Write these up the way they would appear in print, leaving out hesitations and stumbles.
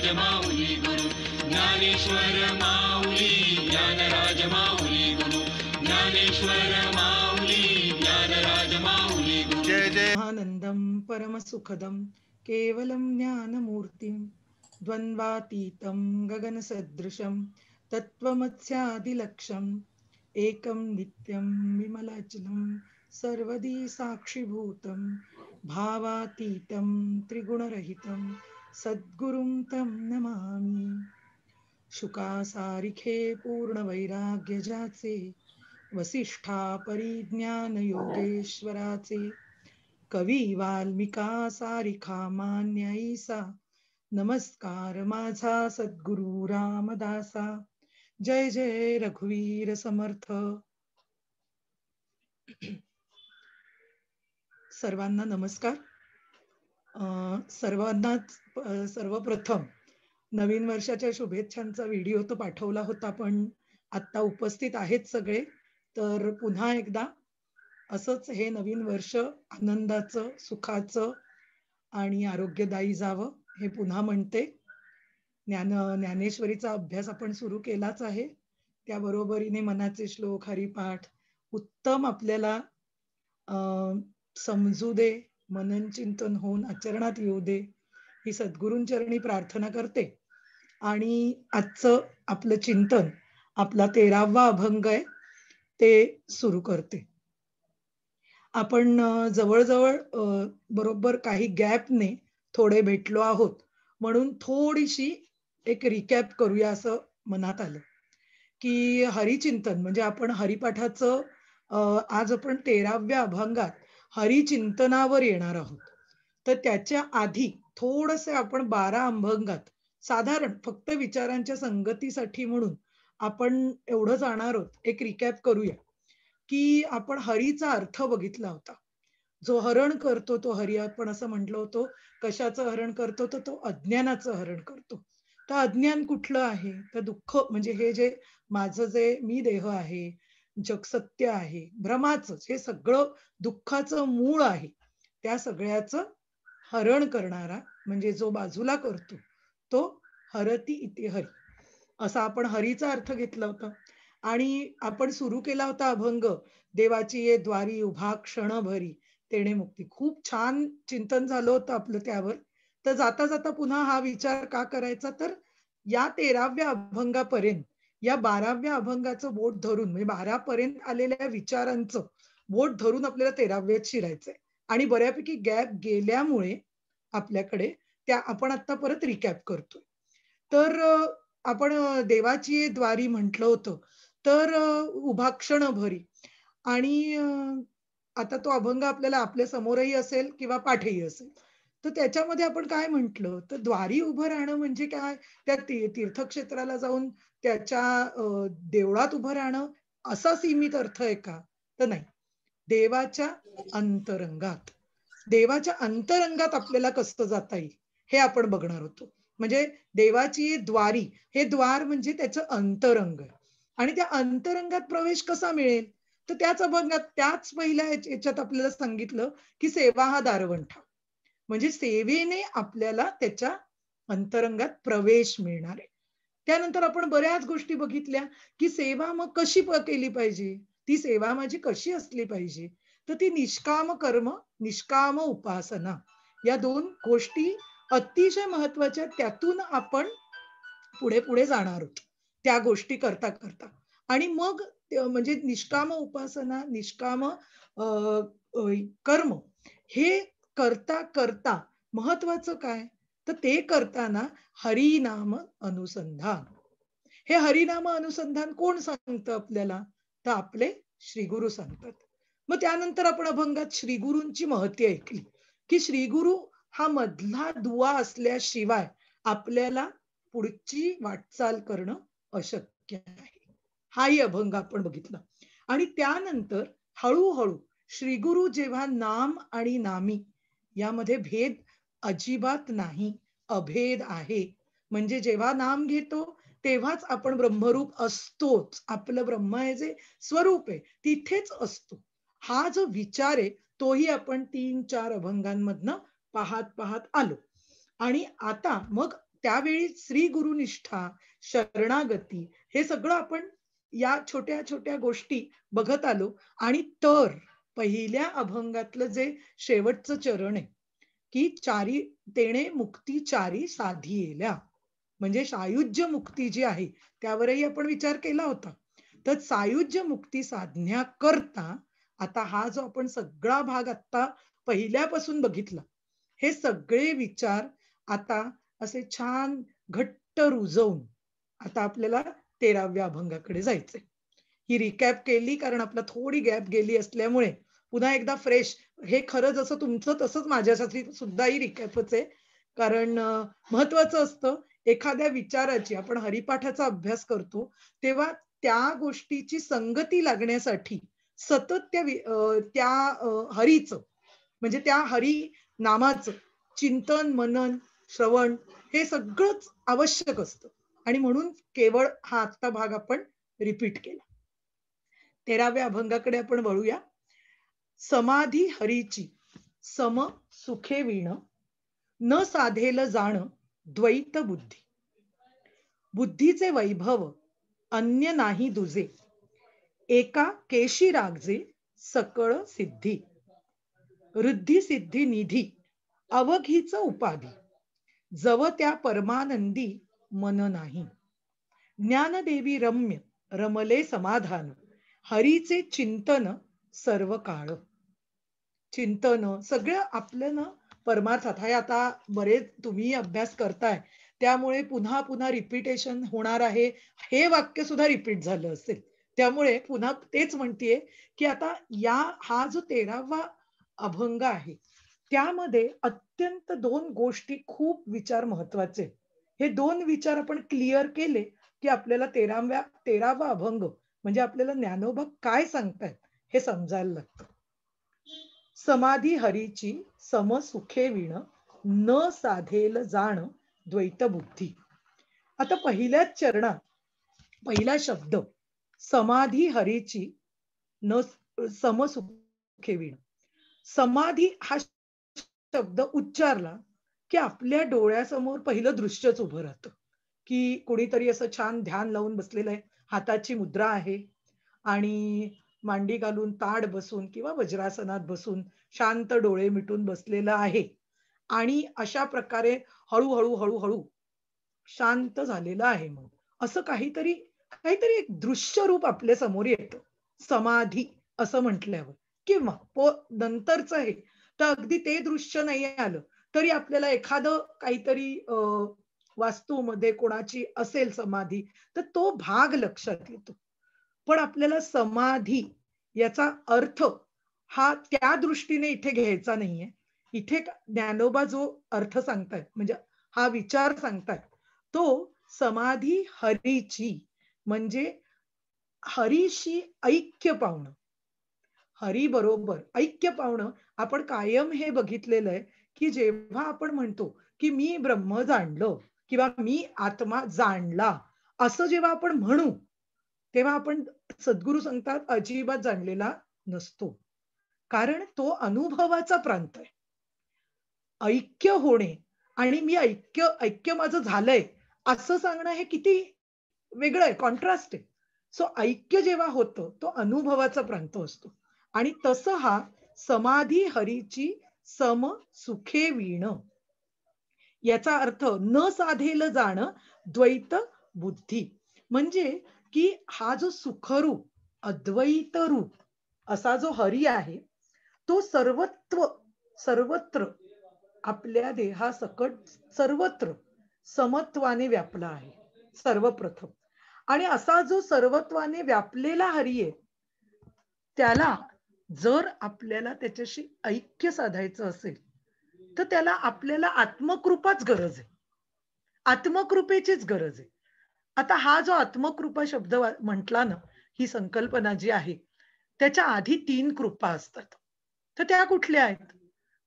ज्ञानराज माऊली गुरु ज्ञानेश्वर माऊली ज्ञानराज माऊली गुरु ज्ञानेश्वर माऊली ज्ञानराज माऊली गुरु जय जय आनंदं परमसुखदं केवलं ज्ञानमूर्तिं द्वन्द्वातीतं गगनसदृशं तत्त्वमस्यादिलक्ष्यम् एकं नित्यं विमलाचलं सर्वदी साक्षिभूतं भावातीतं त्रिगुणरहितं सद्गुरुं तं नमामि. शुकासारिखे पूर्णवैराग्य ज्याचे वसिष्ठा परिज्ञान योगेश्वराचे कवी वाल्मिका सारिखा मान्याईसा नमस्कार माझा सद्गुरु रामदासा. जय जय रघुवीर समर्थ. सर्वांना नमस्कार. सर्वप्रथम नवीन वर्षाच्या शुभेच्छांचा व्हिडिओ तो पाठवला होता, पण आता उपस्थित आहेत सगळे, तर पुन्हा एकदा असंच हे नवीन वर्ष आनंदाचं, सुखाचं आणि आरोग्यदायी जावं हे पुन्हा म्हणते. ज्ञानेश्वरीचा अभ्यास आपण सुरू केलाच आहे. त्याबरोबरीने मनाचे श्लोक, हरिपाठ उत्तम आपल्याला समजू दे, मनन चिंतन होऊन आचरणात येऊ दे, ही सद्गुरूंचरणी प्रार्थना करते. आणि आजचं आपलं चिंतन, आपला 13वा अभंग आहे, ते सुरू करते. आपण जवळजवळ बरोबर काही गॅपने थोडे भेटलो आहोत, म्हणून थोडीशी एक रिकॅप करूया असं मनात आलं की हरिचिंतन म्हणजे आपण हरिपाठाचं आज आपण 13व्या अभंगात हरिचिंतनावर येणार आहोत. तर त्याच्या आधी थोडंसं आपण 12 अभंगात साधारण फक्त विचारांच्या संगतीसाठी म्हणून आपण एवढं जाणार आहोत. एक रिकॅप करूया की आपण हरीचा अर्थ बघितला होता. जो हरण करतो तो हरी, आपण असं म्हटलं होतं. कशाचं हरण करतो? तर तो अज्ञानाचं हरण करतो. तर अज्ञान कुठलं आहे? तर दुःख, म्हणजे हे जे माझं जे मी देह आहे, जग सत्य आहे, भ्रमाचं, हे सगळं दुःखाचं मूळ आहे. त्या सगळ्याचं हरण करणारा म्हणजे जो बाजूला करतो तो हरती इति हरी, असा आपण हरीचा अर्थ घेतला होता. आणि आपण सुरू केला होता अभंग, देवाची ये द्वारी उभा क्षण भरी तेणे मुक्ती. खूप छान चिंतन झालं होतं आपलं त्यावर. तर जाता जाता पुन्हा हा विचार का करायचा, तर या 13व्या अभंगापर्यंत या 12व्या अभंगाचं बोट धरून, म्हणजे 12 पर्यंत आलेल्या विचारांचं बोट धरून आपल्याला 13व्यात शिरायचंय. आणि बऱ्यापैकी गॅप गेल्यामुळे आपल्याकडे त्या आपण आता परत रिकॅप करतोय. तर आपण देवाची द्वारी म्हटलं होतं, तर उभा क्षण भरी. आणि आता तो अभंग आपल्याला आपल्या समोरही असेल किंवा पाठही असेल. तर त्याच्यामध्ये आपण काय म्हटलं, तर द्वारी उभं राहणं म्हणजे काय? त्या तीर्थक्षेत्राला जाऊन त्याच्या देवळात उभं राहणं असा सीमित अर्थ आहे का? तर नाही. देवाच्या अंतरंगात, देवाच्या अंतरंगात आपल्याला कसं जाता येईल हे आपण बघणार होतो. म्हणजे देवाची द्वारी, हे द्वार म्हणजे त्याचं अंतरंग. आणि त्या अंतरंगात प्रवेश कसा मिळेल? तर त्याच अभंगात, त्याच पहिल्या याच्यात आपल्याला सांगितलं की सेवा हा दारवंठा, म्हणजे सेवेने आपल्याला त्याच्या अंतरंगात प्रवेश मिळणार आहे. त्यानंतर आपण बऱ्याच गोष्टी बघितल्या की सेवा मग कशी केली पाहिजे, ती सेवा माझी कशी असली पाहिजे. तर ती निष्काम कर्म, निष्काम उपासना, या 2 गोष्टी अतिशय महत्वाच्या. त्यातून आपण पुढे पुढे जाणार आहोत त्या गोष्टी करता करता. आणि मग म्हणजे निष्काम उपासना, निष्काम कर्म हे करता करता महत्वाचं काय, तर ते करताना हरिनाम अनुसंधान. हे हरिनाम अनुसंधान कोण सांगतं आपल्याला? तर आपले श्रीगुरु सांगतात. मग त्यानंतर आपण अभंगात श्रीगुरूंची महती ऐकली की श्रीगुरु हा मधला दुवा असल्याशिवाय आपल्याला पुढची वाटचाल करणं अशक्य आहे. हाही अभंग आपण बघितला. आणि त्यानंतर हळूहळू श्रीगुरु जेव्हा नाम आणि नामी यामध्ये भेद अजिबात नाही, अभेद आहे. म्हणजे जेव्हा नाम घेतो तेव्हाच आपण ब्रह्मरूप असतोच. आपलं ब्रह्म हे जे स्वरूप आहे तिथेच असतो. हा जो विचार आहे तोही आपण 3-4 अभंगांमधनं पाहत पाहत आलो. आणि आता मग त्यावेळी श्री गुरुनिष्ठा, शरणागती हे सगळं आपण या छोट्या छोट्या गोष्टी बघत आलो. आणि तर पहिल्या अभंगातलं जे शेवटचं चरण आहे की चारी तेणे मुक्ती चारी साधिएल्या, म्हणजे सायुज्य मुक्ती जी आहे त्यावरही आपण विचार केला होता. तर सायुज्य मुक्ती साधण्याकरता आता हा जो आपण सगळा भाग आता पहिल्यापासून बघितला, हे सगळे विचार आता असे छान घट्ट रुजवून आता आपल्याला 13व्या अभंगाकडे जायचंय. ही रिकॅप केली कारण आपला थोडी गॅप गेली असल्यामुळे पुन्हा एकदा फ्रेश. हे खरं जसं तुमचं तसंच माझ्यासाठी सुद्धा ही रिकॅपच आहे. कारण महत्वाचं असतं एखाद्या विचाराची, आपण हरिपाठाचा अभ्यास करतो तेव्हा त्या गोष्टीची संगती लागण्यासाठी सतत त्या हरीचं, म्हणजे त्या हरी नामाचं चिंतन, मनन, श्रवण हे सगळंच आवश्यक असतं. आणि म्हणून केवळ हा आत्ता भाग आपण रिपीट केला. 13व्या अभंगाकडे आपण वळूया. समाधी हरीची सम सुखे विण, न साधेल जाण द्वैत बुद्धी. बुद्धीचे वैभव अन्य नाही दुजे, एका केशी रागजे सकळ सिद्धी. रिद्धी सिद्धी निधी अवघीच उपाधी, जव त्या परमानंदी मन नाही. ज्ञानदेवी रम्य रमले समाधान, हरीचे चिंतन सर्व काळ. चिंतन सगळं आपलं ना परमार्थात आहे. आता बरेच तुम्ही अभ्यास करताय त्यामुळे पुन्हा पुन्हा रिपीटेशन होणार आहे. हे वाक्य सुद्धा रिपीट झालं असेल, त्यामुळे पुन्हा तेच म्हणतेय की आता हा जो 13वा अभंग आहे त्यामध्ये अत्यंत 2 गोष्टी खूप विचार महत्वाचे. हे 2 विचार आपण क्लिअर केले की आपल्याला 13वा अभंग म्हणजे आपल्याला ज्ञानोबा काय सांगतायत हे समजायला लागतं. समाधी हरीची सम सुखे विण, न साधेल जाण द्वैत बुद्धी. आता पहिल्याच चरणात पहिला शब्द समाधी हरीची न सम सुखे विण. समाधी हा शब्द उच्चारला की आपल्या डोळ्यासमोर पहिलं दृश्यच उभं राहतं की कोणीतरी असं छान ध्यान लावून बसलेलं आहे, हाताची मुद्रा आहे आणि मांडी घालून ताड बसून किंवा वज्रासनात बसून शांत डोळे मिटून बसलेलं आहे. आणि अशा प्रकारे हळूहळू हळूहळू शांत झालेलं आहे. मग असं काहीतरी काहीतरी एक दृश्य रूप आपल्या समोर येतं समाधी असं म्हटल्यावर. किंवा नंतरच आहे तर अगदी ते दृश्य नाही आलं तरी आपल्याला एखादं काहीतरी वास्तूमध्ये कोणाची असेल समाधी तर तो भाग लक्षात येतो. पण आपल्याला समाधी याचा अर्थ हा त्या दृष्टीने इथे घ्यायचा नाहीये. इथे ज्ञानोबा जो अर्थ सांगतायत म्हणजे हा विचार सांगतायत तो समाधी हरीची, म्हणजे हरीशी ऐक्य पावणं, हरी बरोबर ऐक्य पावणं. आपण कायम हे बघितलेलं आहे की जेव्हा आपण म्हणतो की मी ब्रह्म जाणलं किंवा मी आत्मा जाणला असं जेव्हा आपण म्हणू तेव्हा आपण सद्गुरू सांगतात अजिबात जाणलेला नसतो. कारण तो अनुभवाचा प्रांत आहे. ऐक्य होणे आणि मी ऐक्य माझं झालंय असं सांगणं हे किती वेगळं आहे, कॉन्ट्रास्ट आहे. सो ऐक्य जेव्हा होतं तो अनुभवाचा प्रांत असतो. आणि तसं हा समाधी हरीची सम सुखे विण याचा अर्थ न साधेल जाण द्वैत बुद्धी, म्हणजे की हा जो सुखरूप अद्वैत रूप असा जो हरी आहे तो सर्वत्र आपल्या देहासकट सर्वत्र समत्वाने व्यापला आहे सर्वप्रथम. आणि असा जो सर्वत्वाने व्यापलेला हरी आहे त्याला जर आपल्याला त्याच्याशी ऐक्य साधायचं असेल तर त्याला आपल्याला आत्मकृपाच गरज आहे, आत्मकृपेचीच गरज आहे. आता हा जो आत्मकृपा शब्द म्हटला ना, ही संकल्पना जी आहे त्याच्या आधी 3 कृपा असतात. तर त्या कुठल्या आहेत?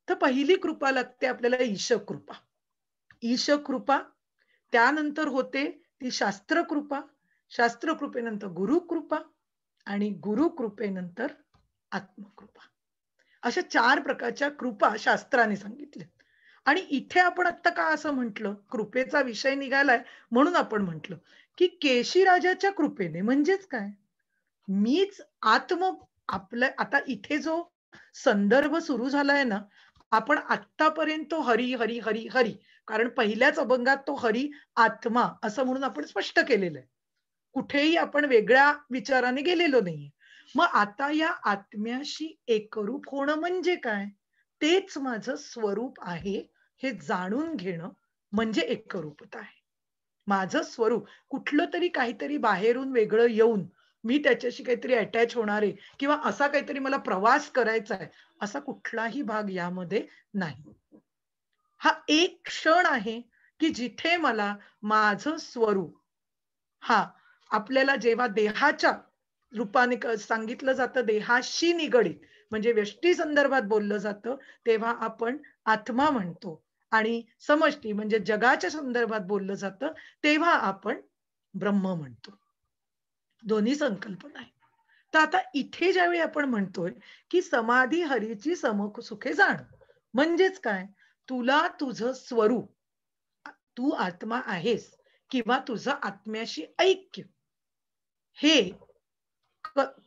तर पहिली कृपा लागते आपल्याला ईशकृपा. ईशकृपा त्यानंतर होते ती शास्त्रकृपा, शास्त्रकृपेनंतर गुरुकृपा आणि आणि इथे आपण आता का असं म्हटलं, कृपेचा विषय निघालाय म्हणून आपण म्हटलं, की केशीराजाच्या कृपेने म्हणजेच काय? मीच आत्म आपल्या आता इथे जो संदर्भ सुरू झालाय ना, आपण आत्तापर्यंत हरी, हरी, हरी, हरी, कारण पहिल्याच अभंगात तो हरी आत्मा असं म्हणून आपण स्पष्ट केलेलं आहे. कुठेही आपण वेगळ्या विचाराने गेलेलो नाहीये. मग आता या आत्म्याशी एकरूप होणं म्हणजे काय? तेच माझं स्वरूप आहे हे जाणून घेणं म्हणजे एकरूपता आहे. माझं स्वरूप कुठलं तरी काहीतरी बाहेरून वेगळं येऊन मी त्याच्याशी काहीतरी अटॅच होणार आहे किंवा असा काहीतरी मला प्रवास करायचा आहे, असा कुठलाही भाग यामध्ये नाही. हा एक क्षण आहे, की जिथे मला माझं स्वरूप हां, आपल्याला जेव्हा देहाच्या रूपाने सांगितलं जातं देहाशी निगडीत म्हणजे व्यष्टी संदर्भात बोललं जातं, तेव्हा आपण आत्मा म्हणतो आणि समष्टी म्हणजे जगाच्या संदर्भात बोललं जातं, तेव्हा आपण ब्रह्म म्हणतो. दोन्ही संकल्पना आहेत. तर आता इथे ज्यावेळी आपण म्हणतोय, की समाधी हरीची समसुखे जाण. म्हणजेच काय? तुला तुझं स्वरूप, तू आत्मा आहेस किंवा तुझं आत्म्याशी ऐक्य हे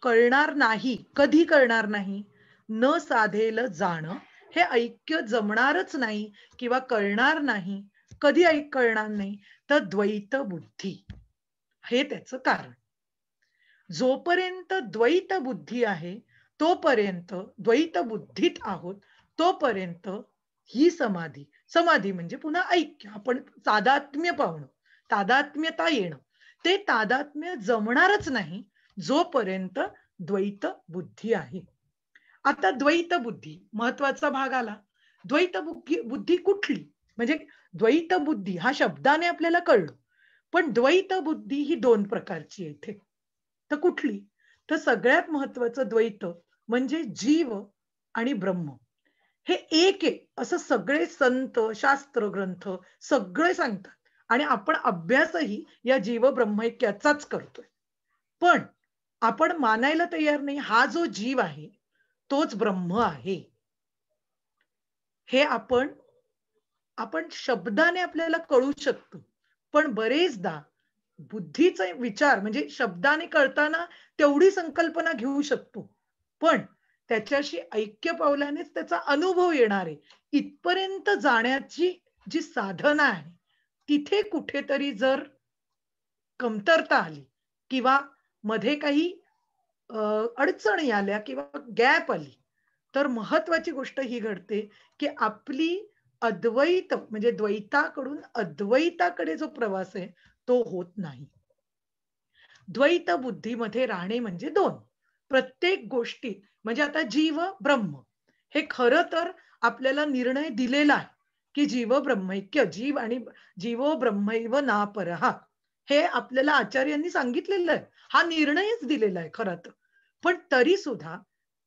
कळणार नाही. कधी कळणार नाही? न साधेल जाणं हे ऐक्य जमणारच नाही किंवा कळणार नाही. कधी कळणार नाही? तर द्वैत बुद्धी हे त्याचं कारण. जोपर्यंत द्वैत बुद्धी आहे, तोपर्यंत द्वैत बुद्धीत आहोत, तोपर्यंत ही समाधी. समाधी म्हणजे पुन्हा ऐक्य. आपण तादात्म्य पावणं, तादात्म्यता येणं. ते तादात्म्य जमणारच नाही, जोपर्यंत द्वैत बुद्धी आहे. आता द्वैत बुद्धी महत्वाचा भाग आला. द्वैत बुद्धी बुद्धी कुठली? म्हणजे द्वैत बुद्धी हा शब्दाने आपल्याला कळलं. पण द्वैत बुद्धी ही 2 प्रकारची आहे इथे. तर कुठली? तर सगळ्यात महत्वाचं द्वैत म्हणजे जीव आणि ब्रह्म. हे एक आहे असं सगळे संत, शास्त्र ग्रंथ सगळे सांगतात आणि आपण अभ्यासही या जीव ब्रह्मैक्याचाच करतोय. पण आपण मानायला तयार नाही हा जो जीव आहे, तोच ब्रह्म आहे. हे आपण आपण शब्दाने आपल्याला कळू शकतो. पण बरेचदा बुद्धीचा विचार म्हणजे शब्दाने कळताना तेवढी संकल्पना घेऊ शकतो. पण त्याच्याशी ऐक्य पावल्यानेच त्याचा अनुभव येणार आहे. इथपर्यंत जाण्याची जी साधना आहे, तिथे कुठेतरी जर कमतरता आली किंवा मध्ये काही अ, अडचणी आल्या किंवा गॅप आली, तर महत्वाची गोष्ट ही घडते, की आपली अद्वैत म्हणजे द्वैताकडून अद्वैताकडे जो प्रवास आहे, तो होत नाही. द्वैत बुद्धीमध्ये राहणे म्हणजे 2. प्रत्येक गोष्टीत म्हणजे आता जीव, ब्रह्म हे खरं तर आपल्याला निर्णय दिलेला आहे, की जीव ब्रह्मैक्य, जीव आणि जीवो ब्रह्मैव नापरहा. हे आपल्याला आचार्यांनी सांगितलेलं आहे. हा निर्णयच दिलेला आहे खरं तर. पण तरी सुद्धा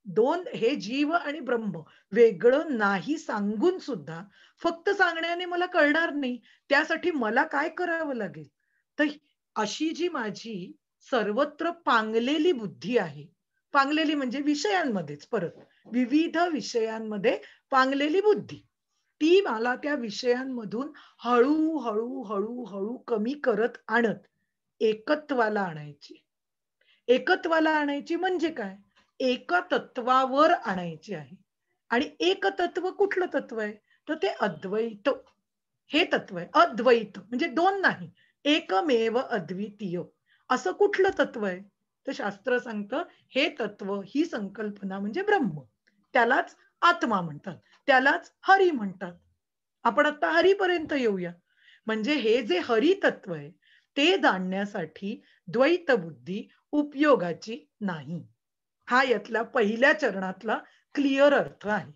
2 हे जीव आणि ब्रह्म वेगळं नाही सांगून सुद्धा फक्त सांगण्याने मला कळणार नाही. त्यासाठी मला काय करावं लागेल? तर अशी जी माझी सर्वत्र पांगलेली बुद्धी आहे. पांगलेली म्हणजे विषयांमध्येच परत. विविध विषयांमध्ये पांगलेली बुद्धी. ती मला त्या विषयांमधून हळू, हळू, हळू, हळू कमी करत आणत एकत्वाला आणायची. एकत्वाला आणायची म्हणजे काय? एका तत्वावर आणायची आहे. आणि एकतत्व कुठलं तत्व आहे? तर ते अद्वैत. हे तत्व आहे. अद्वैत म्हणजे 2 नाही. एकमेव अद्वितीय. असं कुठलं तत्व आहे? तर शास्त्र सांगतं हे तत्व, ही संकल्पना म्हणजे ब्रह्म. त्यालाच आत्मा म्हणतात. त्यालाच हरी म्हणतात. आपण आता हरीपर्यंत येऊया. म्हणजे हे जे हरी तत्व आहे, ते जाणण्यासाठी द्वैत बुद्धी उपयोगाची नाही. हा यातला पहिल्या चरणातला क्लिअर अर्थ आहे.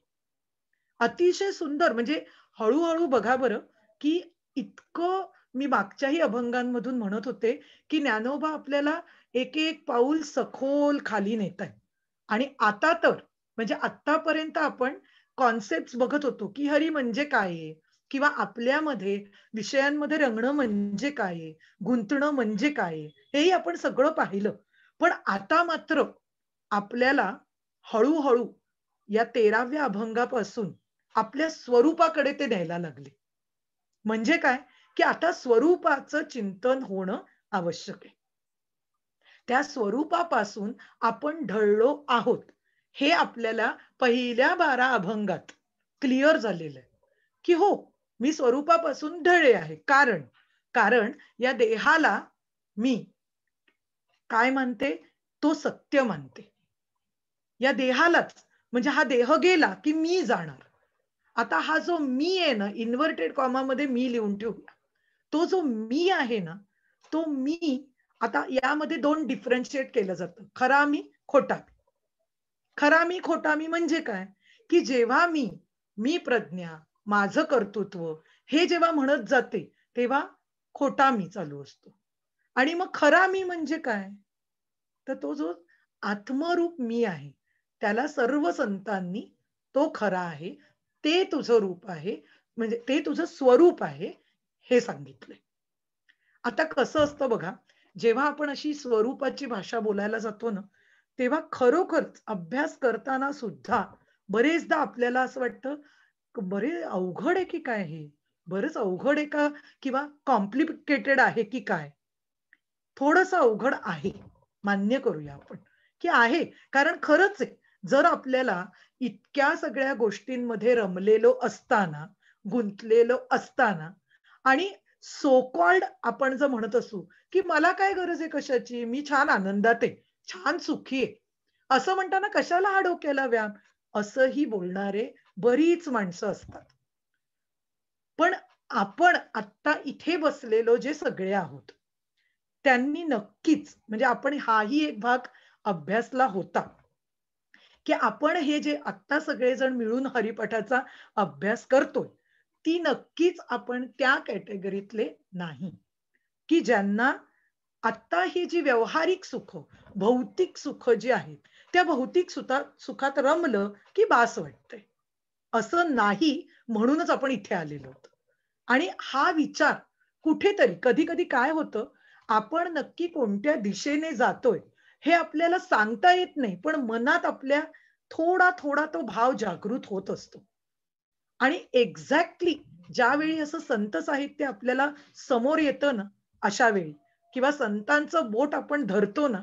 अतिशय सुंदर म्हणजे हळू-हळू बघा बरं, की इतकं मी मागच्याही अभंगांमधून म्हणत होते, की ज्ञानोबा आपल्याला एक-एक पाऊल सखोल खाली नेतायत. आणि आता तर म्हणजे आत्तापर्यंत आपण कॉन्सेप्ट्स बघत होतो, की हरी म्हणजे काय आहे? किंवा आपल्यामध्ये विषयांमध्ये रंगणं म्हणजे काय आहे? गुंतणं म्हणजे काय आहे? हेही आपण सगळं पाहिलं. पण आता मात्र आपल्याला हळू या 13व्या अभंगापासून आपल्या स्वरूपाकडे ते न्यायला लागले. म्हणजे काय, की आता स्वरूपाचं चिंतन होणं आवश्यक आहे. त्या स्वरूपापासून आपण ढळलो आहोत हे आपल्याला पहिल्या 12 अभंगात क्लिअर झालेलं आहे, की हो, मी स्वरूपापासून ढळले आहे. कारण कारण या देहाला मी काय मानते, तो सत्य मानते. या देहालाच, म्हणजे हा देह गेला की मी जाणार. आता हा जो मी आहे ना, इन्व्हर्टेड कॉमामध्ये मी लिहून ठेवूया. तो जो मी आहे ना, तो मी आता यामध्ये 2 डिफरन्शिएट केलं जातं. खरा मी, खोटा मी. खरा मी, खोटा मी म्हणजे काय? की जेव्हा मी प्रज्ञा, माझं कर्तृत्व हे जेव्हा म्हणत जाते, तेव्हा खोटा मी चालू असतो. आणि मग खरा मी म्हणजे काय? तर तो जो आत्मरूप मी आहे, त्याला सर्व संतांनी तो खरा आहे, ते तुझं रूप आहे, म्हणजे ते तुझं स्वरूप आहे, हे सांगितलंय. आता कसं असतं बघा, जेव्हा आपण अशी स्वरूपाची भाषा बोलायला जातो ना, तेव्हा खरोखरच अभ्यास करताना सुद्धा बरेचदा आपल्याला असं वाटतं, बरे अवघड आहे की काय हे? बरंच अवघड आहे का? किंवा कॉम्प्लिकेटेड आहे की काय? थोडंसं अवघड आहे. मान्य करूया आपण, की आहे. कारण खरंच आहे. जर आपल्याला इतक्या सगळ्या गोष्टींमध्ये रमलेलो असताना, गुंतलेलो असताना आणि सो कॉल्ड आपण जर म्हणत असू, की मला काय गरज आहे कशाची? मी छान आनंदात आहे, छान सुखी आहे. असं म्हणताना कशाला हा डोक्याला व्याप? असंही बोलणारे बरीच माणसं असतात. पण आपण आत्ता इथे बसलेलो जे सगळे आहोत, त्यांनी नक्कीच म्हणजे आपण हाही एक भाग अभ्यासला होता, की आपण हे जे आत्ता सगळेजण मिळून हरिपाठाचा अभ्यास करतोय, ती नक्कीच आपण त्या कॅटेगरीतले नाही, की ज्यांना आत्ता ही जी व्यावहारिक सुख, भौतिक सुख जी आहेत, त्या भौतिक सुखात रमलं, की बास वाटतंय. असं नाही म्हणूनच आपण इथे आलेलो आहोत. आणि हा विचार कुठेतरी कधी-कधी काय होतं, आपण नक्की कोणत्या दिशेने जातोय, हे आपल्याला सांगता येत नाही. पण मनात आपल्या थोडा-थोडा तो भाव जागृत होत असतो. आणि एक्झॅक्टली ज्यावेळी असं संत साहित्य आपल्याला समोर येतं ना, अशा वेळी किंवा संतांचं बोट आपण धरतो ना,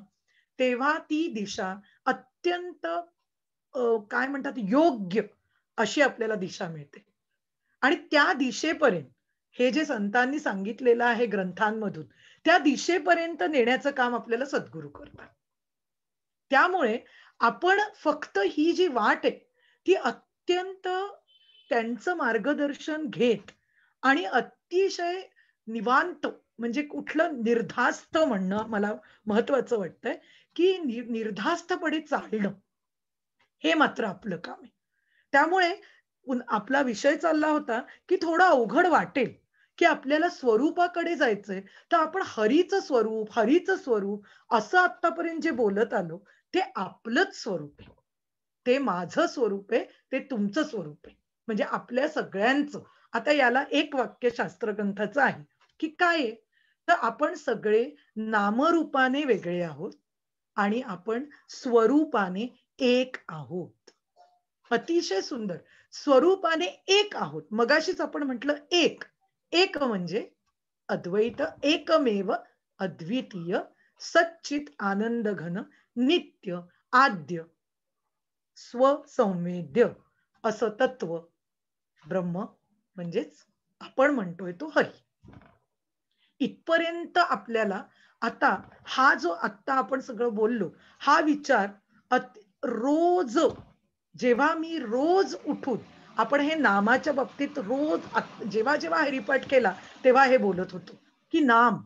तेव्हा ती दिशा अत्यंत काय म्हणतात योग्य अशी आपल्याला दिशा मिळते. आणि त्या दिशेपर्यंत हे जे संतांनी सांगितलेलं आहे ग्रंथांमधून, त्या दिशेपर्यंत नेण्याचं काम आपल्याला सद्गुरू करतात. त्यामुळे आपण फक्त ही जी वाट आहे, ती अत्यंत त्यांचं मार्गदर्शन घेत आणि अतिशय निवांत म्हणजे कुठलं निर्धास्त म्हणणं मला महत्वाचं वाटतंय, की निर्धास्तपणे चालणं, हे मात्र आपलं काम आहे. त्यामुळे आपला विषय चालला होता, की थोडं अवघड वाटेल, की आपल्याला स्वरूपाकडे जायचंय, तर आपण हरीचं स्वरूप असं आत्तापर्यंत जे बोलत आलो, ते आपलंच स्वरूप आहे. ते माझं स्वरूप आहे, ते तुमचं स्वरूप आहे. म्हणजे आपल्या सगळ्यांचं. आता याला एक वाक्य शास्त्रग्रंथाचं आहे, की काय आहे? तर आपण सगळे नामरूपाने वेगळे आहोत आणि आपण स्वरूपाने एक आहोत. अतिशय सुंदर. स्वरूपाने एक आहोत. मगाशीच आपण म्हटलं एक. एक म्हणजे अद्वैत एकमेव अद्वितीय सच्चित आनंद घन नित्य आद्य स्वसंवेद्य असं तत्व ब्रह्म म्हणजेच आपण म्हणतोय तो हरी. इथपर्यंत आपल्याला आता हा जो आत्ता आपण सगळं बोललो, हा विचार रोज जेव्हा मी रोज उठून आपण हे नामाच्या बाबतीत रोज जेव्हा जेव्हा हरिपाठ केला तेव्हा हे बोलत होतो, की नाम.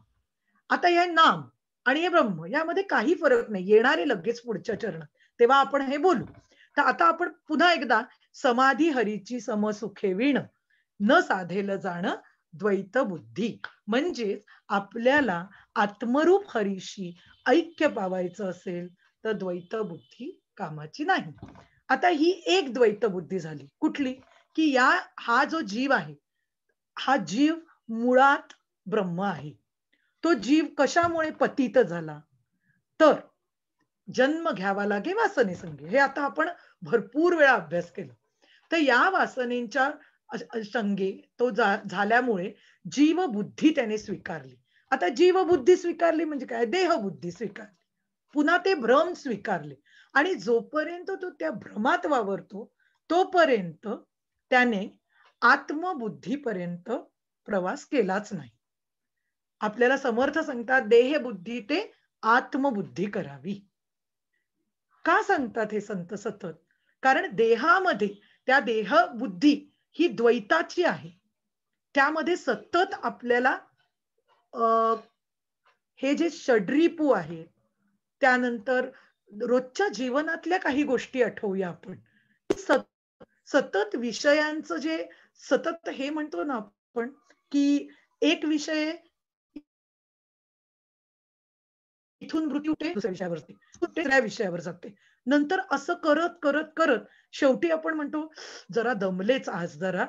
आता हे नाम आणि हे ब्रह्म यामध्ये काही फरक नाही. येणारे लगेच पुढच्या चरणात. तेव्हा आपण हे बोलू. तर आता आपण पुन्हा एकदा समाधी हरीची समसुखे विण न साधेल जाणं द्वैत बुद्धी. म्हणजेच आपल्याला आत्मरूप हरीशी ऐक्य पावायचं असेल तर द्वैत बुद्धी कामाची नाही. आता ही एक द्वैत बुद्धी झाली. कुठली? की हा जो जीव आहे, हा जीव मुळात ब्रह्म आहे. तो जीव कशामुळे पतित झाला? तर जन्म घ्यावा लागे वासनेसंगी. हे आता आपण भरपूर वेळा अभ्यास केला. तर या वासनेच्या संगे तो झाल्यामुळे जीव बुद्धी त्याने स्वीकारली. आता जीव बुद्धी स्वीकारली म्हणजे काय? देह बुद्धी स्वीकारली. पुन्हा ते भ्रम स्वीकारले. आणि जोपर्यंत तो त्या भ्रमात वावरतो तोपर्यंत त्याने आत्मबुद्धीपर्यंत प्रवास केलाच नाही. आपल्याला समर्थ सांगतात देह बुद्धी ते आत्मबुद्धी करावी. का सांगतात हे संत सतत? कारण देहामध्ये त्या देह बुद्धी ही द्वैताची आहे. त्यामध्ये सतत आपल्याला हे जे षड्रिपू आहेत, त्यानंतर रोजच्या जीवनातल्या काही गोष्टी आठवूया आपण. सतत विषयांचं जे सतत हे म्हणतो ना आपण, की एक विषय इथून मृत्यू ते दुसऱ्या विषयावर जाते, तिसऱ्या विषयावर जाते. नंतर असं करत करत करत शेवटी आपण म्हणतो जरा दमलेच आज, जरा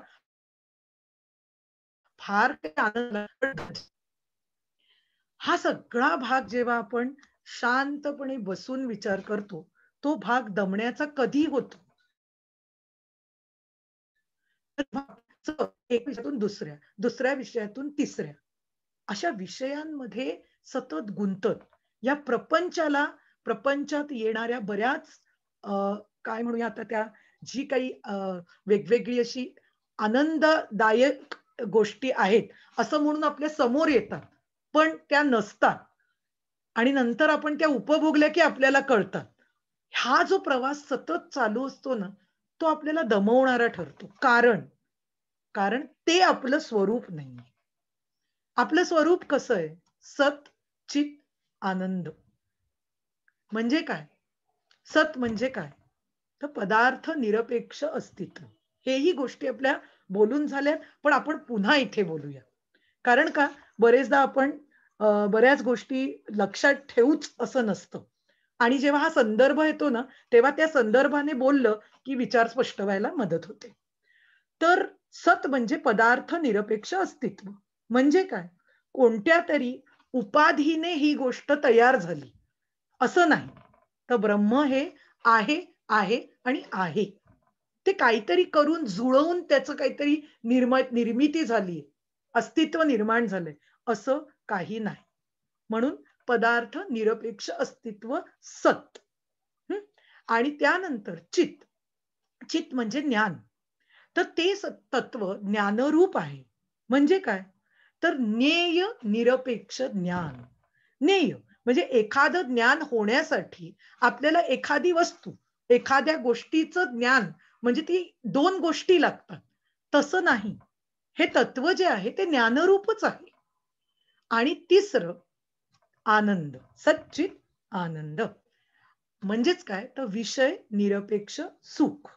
फार आनंद. हा सगळा भाग जेव्हा आपण शांतपणे बसून विचार करतो, तो भाग दमण्याचा कधी होतो? एक विषयातून दुसऱ्या, दुसऱ्या विषयातून तिसऱ्या, अशा विषयांमध्ये सतत गुंतत या प्रपंचात येणाऱ्या बऱ्याच काय म्हणूया आता, त्या जी काही वेगवेगळी अशी आनंददायक गोष्टी आहेत असं म्हणून आपल्या समोर येतात, पण त्या नसतात आणि नंतर आपण त्या उपभोगल्या की आपल्याला कळतात. हा जो प्रवास सतत चालू असतो ना, तो आपल्याला दमवणारा ठरतो. कारण ते आपलं स्वरूप नाही. आपलं स्वरूप कसं आहे? सत चित आनंद. म्हणजे काय? सत म्हणजे काय? तर पदार्थ निरपेक्ष अस्तित्व. हेही गोष्टी आपल्या बोलून झाल्या, पण आपण पुन्हा इथे बोलूया. कारण का? बरेचदा आपण बऱ्याच गोष्टी लक्षात ठेवूच असं नसतं. आणि जेव्हा हा संदर्भ येतो ना, तेव्हा त्या संदर्भाने बोललं की विचार स्पष्ट व्हायला मदत होते. तर सत म्हणजे पदार्थ निरपेक्ष अस्तित्व. म्हणजे काय? कोणत्या तरी उपाधीने ही गोष्ट तयार झाली असं नाही. तर ब्रह्म हे आहे, आहे आणि आहे. ते काहीतरी करून जुळवून त्याचं काहीतरी निर्मिती झाली, अस्तित्व निर्माण झालंय असं काही नाही. म्हणून पदार्थ निरपेक्ष अस्तित्व सत. आणि त्यानंतर चित म्हणजे ज्ञान. तर ते तत्व ज्ञानरूप आहे. म्हणजे काय? तर ज्ञेय निरपेक्ष ज्ञान. ज्ञेय म्हणजे एखादं ज्ञान होण्यासाठी आपल्याला एखादी वस्तू, एखाद्या गोष्टीचं ज्ञान म्हणजे ती दोन गोष्टी लागतात. तसं नाही. हे तत्व जे आहे ते ज्ञानरूपच आहे. आणि तिसरं आनंद, सच्चित आनंद. म्हणजेच काय? तर विषय निरपेक्ष सुख.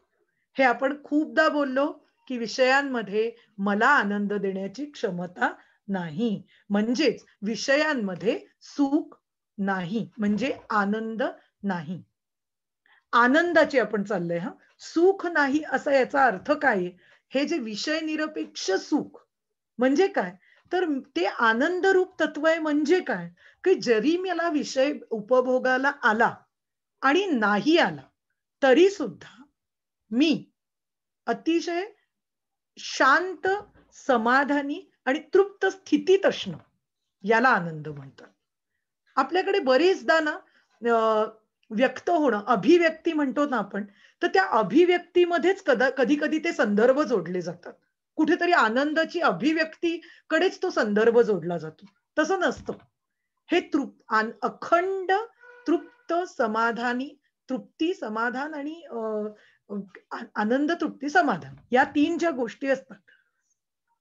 हे आपण खूपदा बोललो की विषयांमध्ये मला आनंद देण्याची क्षमता नाही. म्हणजेच विषयांमध्ये सुख नाही, म्हणजे आनंद नाही. आनंदाची आपण चाललंय हा. सुख नाही असा याचा अर्थ काय? हे जे विषय निरपेक्ष सुख म्हणजे काय? तर ते आनंदरूप तत्व आहे. म्हणजे काय? की जरी मला विषय उपभोगाला आला आणि नाही आला तरी सुद्धा मी अतिशय शांत, समाधानी आणि तृप्त स्थितीत असणं, याला आनंद म्हणतात. आपल्याकडे बरेचदा ना व्यक्त होणं, अभिव्यक्ती म्हणतो ना आपण, तर त्या अभिव्यक्तीमध्येच कधी कधी ते संदर्भ जोडले जातात. कुठेतरी आनंदाची अभिव्यक्तीकडेच तो संदर्भ जोडला जातो. तसं नसतं. हे अखंड तृप्त समाधानी, तृप्ती समाधान आणि आनंद तृप्ती समाधान, या तीन ज्या गोष्टी असतात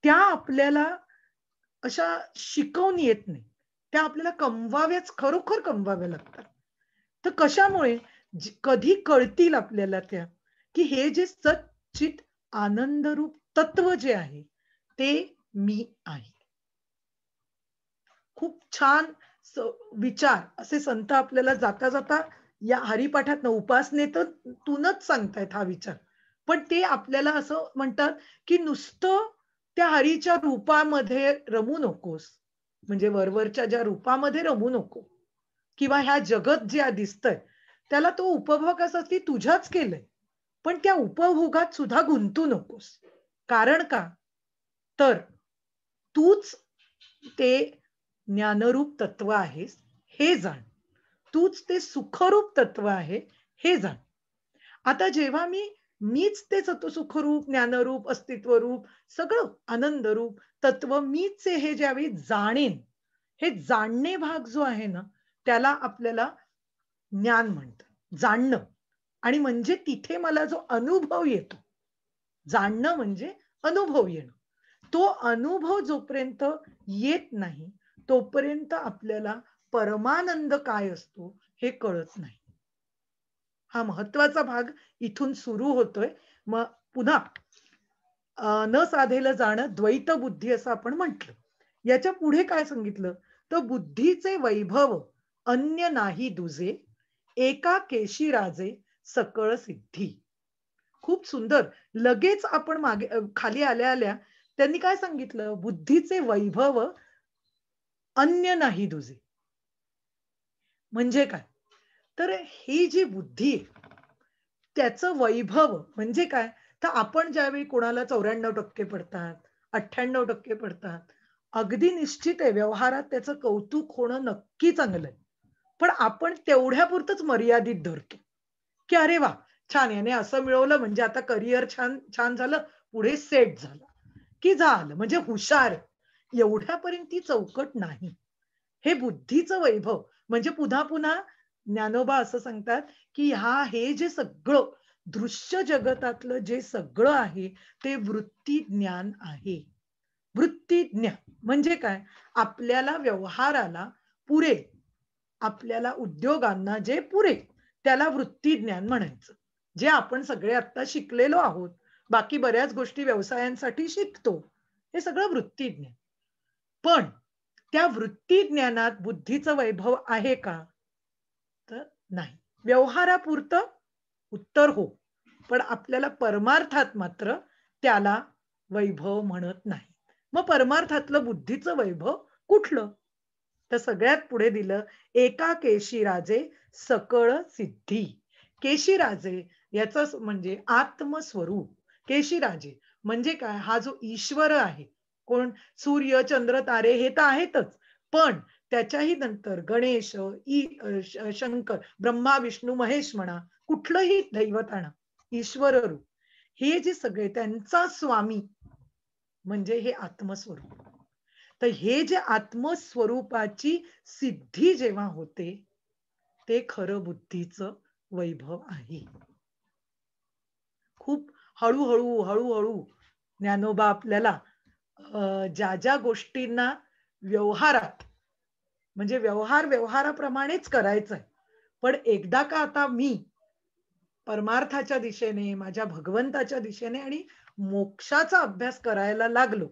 त्या आपल्याला अशा शिकवून येत नाही. त्या आपल्याला कमवाव्याच, खरोखर कमवाव्या लागतात. तर कशामुळे? कधी कळतील आपल्याला त्या, की हे जे सच्चित आनंदरूप तत्व जे आहे ते मी आहे. खूप छान विचार असे संत आपल्याला जाता जाता या हरिपाठात उपासनेतूनच सांगतायत हा विचार. पण ते आपल्याला असं म्हणतात की नुसतं त्या हरीच्या रूपामध्ये रमू नकोस, म्हणजे वरवरच्या ज्या रूपामध्ये रमू नको, किंवा ह्या जगत जे दिसतंय त्याला तो उपभोग असा ती तुझ्याच केलंय. पण त्या उपभोगात सुद्धा गुंतू नकोस. कारण का? तर तूच ते ज्ञानरूप तत्व आहेस हे जाण. तूच ते सुखरूप तत्व आहे हे जाण. आता जेव्हा मीच ते सुखरूप, ज्ञानरूप, अस्तित्वरूप, सगळं आनंदरूप तत्व मीच आहे हे ज्यावेळी जाणेन, हे जाणणे भाग जो आहे ना, त्याला आपल्याला ज्ञान म्हणतात. जाणणं. आणि म्हणजे तिथे मला जो अनुभव येतो, जाणणं म्हणजे अनुभव येणं. तो अनुभव जोपर्यंत येत नाही, तोपर्यंत आपल्याला परमानंद काय असतो हे कळत नाही. हा महत्वाचा भाग इथून सुरू होतोय. मग पुन्हा न साधेलं जाणं द्वैत बुद्धी असं आपण म्हटलं. याच्या पुढे काय सांगितलं? तर बुद्धीचे वैभव अन्य नाही दुजे, एका केशी राजे सकळ सिद्धी. खूप सुंदर. लगेच आपण मागे खाली आल्या आल्या त्यांनी काय सांगितलं? बुद्धीचे वैभव अन्य नाही दुजे. म्हणजे काय? तर ही जी बुद्धी आहे, त्याचं वैभव म्हणजे काय? तर आपण ज्यावेळी कोणाला 94% पडतात, 98% पडतात, अगदी निश्चित आहे व्यवहारात त्याचं कौतुक होणं नक्की चांगलं आहे. पण आपण तेवढ्यापुरतंच मर्यादित धरतो, की "अरे वाह! छान याने असं मिळवलं म्हणजे आता करियर छान छान झालं, पुढे सेट झालं, की झालं म्हणजे हुशार आहे." एवढ्यापर्यंत ती चौकट नाही. हे बुद्धीचं वैभव म्हणजे पुन्हा पुन्हा ज्ञानोबा असं सांगतात, की हे जे सगळं दृश्य जगतातलं जे सगळं आहे ते वृत्ती ज्ञान आहे. वृत्ती ज्ञान म्हणजे काय? आपल्याला व्यवहाराला पुरेल, आपल्याला उद्योगांना जे पुरेल, त्याला वृत्ती ज्ञान म्हणायचं. जे आपण सगळे आता शिकलेलो आहोत. बाकी बऱ्याच गोष्टी व्यवसायांसाठी शिकतो. हे सगळं वृत्ती ज्ञान. पण त्या वृत्ती ज्ञानात बुद्धीचं वैभव आहे का? तर नाही. व्यवहारापुरतं उत्तर हो. पण आपल्याला परमार्थात मात्र त्याला वैभव म्हणत नाही. मग परमार्थातलं बुद्धीचं वैभव कुठलं? तर सगळ्यात पुढे दिलं, एका केशी राजे सकळ सिद्धी. केशी राजे याचं म्हणजे आत्मस्वरूप. केशी राजे म्हणजे काय? हा जो ईश्वर आहे. कोण? सूर्य, चंद्र, तारे हे तर आहेतच. पण त्याच्याही नंतर गणेश, शंकर, ब्रह्मा, विष्णू, महेश म्हणा, कुठलंही दैवत आणा, ईश्वर रूप. हे जे सगळे त्यांचा स्वामी म्हणजे हे आत्मस्वरूप. तर हे जे आत्मस्वरूपाची सिद्धी जेव्हा होते, ते खरं बुद्धीचं वैभव आहे. खूप हळूहळू, हळूहळू ज्ञानोबा आपल्याला ज्या ज्या गोष्टींना व्यवहारात म्हणजे व्यवहाराप्रमाणेच करायचा आहे. पण एकदा का आता मी परमार्थाच्या दिशेने, माझ्या भगवंताच्या दिशेने आणि मोक्षाचा अभ्यास करायला लागलो,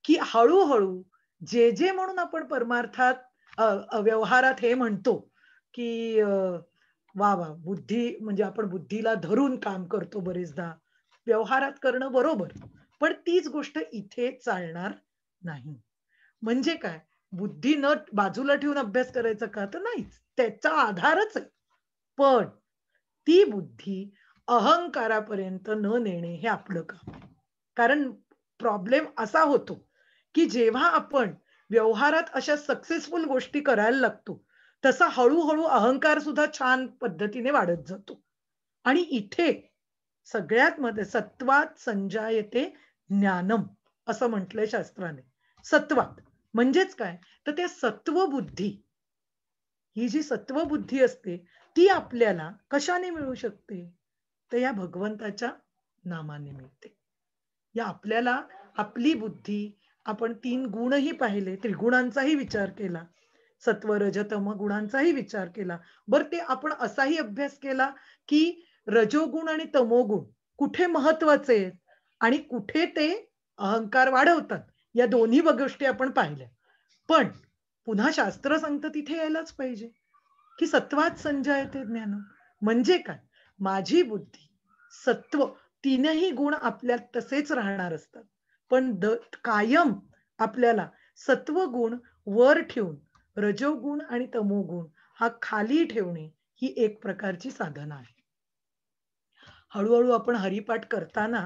की हळू-हळू जे म्हणून आपण परमार्थात व्यवहारात हे म्हणतो, की वाह! वाह! बुद्धी म्हणजे आपण बुद्धीला धरून काम करतो बरेचदा. व्यवहारात करणं बरोबर. पण तीच गोष्ट इथे चालणार नाही. म्हणजे काय? बुद्धी न बाजूला ठेवून अभ्यास करायचा का? तर नाहीच. त्याचा आधारच आहे. पण ती बुद्धी अहंकारापर्यंत न नेणे हे आपलं काम आहे. कारण प्रॉब्लेम असा होतो, की जेव्हा आपण व्यवहारात अशा सक्सेसफुल गोष्टी करायला लागतो, तसा हळू अहंकार सुद्धा छान पद्धतीने वाढत जातो. आणि इथे सगळ्यात मध्ये सत्वात संजायते ज्ञानम असं म्हटलंय शास्त्राने. सत्वात म्हणजेच काय? तर त्या सत्व बुद्धी ही जी सत्वबुद्धी असते ती आपल्याला कशाने मिळू शकते? तर या भगवंताच्या नामाने मिळते. या आपल्याला आपली बुद्धी आपण 3 गुणही पाहिले, त्रिगुणांचाही विचार केला. सत्व, रज, तम गुणांचाही विचार केला. बरं ते आपण असाही अभ्यास केला, की रजोगुण आणि तमोगुण कुठे महत्वाचे आहेत आणि कुठे ते अहंकार वाढवतात. या दोन्ही गोष्टी आपण पाहिल्या. पण पुन्हा शास्त्र सांगतं तिथे यायलाच पाहिजे, की सत्वात संजायते ज्ञान. म्हणजे काय? माझी बुद्धी, सत्व तीनही गुण आपल्यात तसेच राहणार असतात. पण कायम आपल्याला सत्वगुण वर ठेवून रजोगुण आणि तमोगुण हा खाली ठेवणे ही एक प्रकारची साधना आहे. हळूहळू आपण हरिपाठ करताना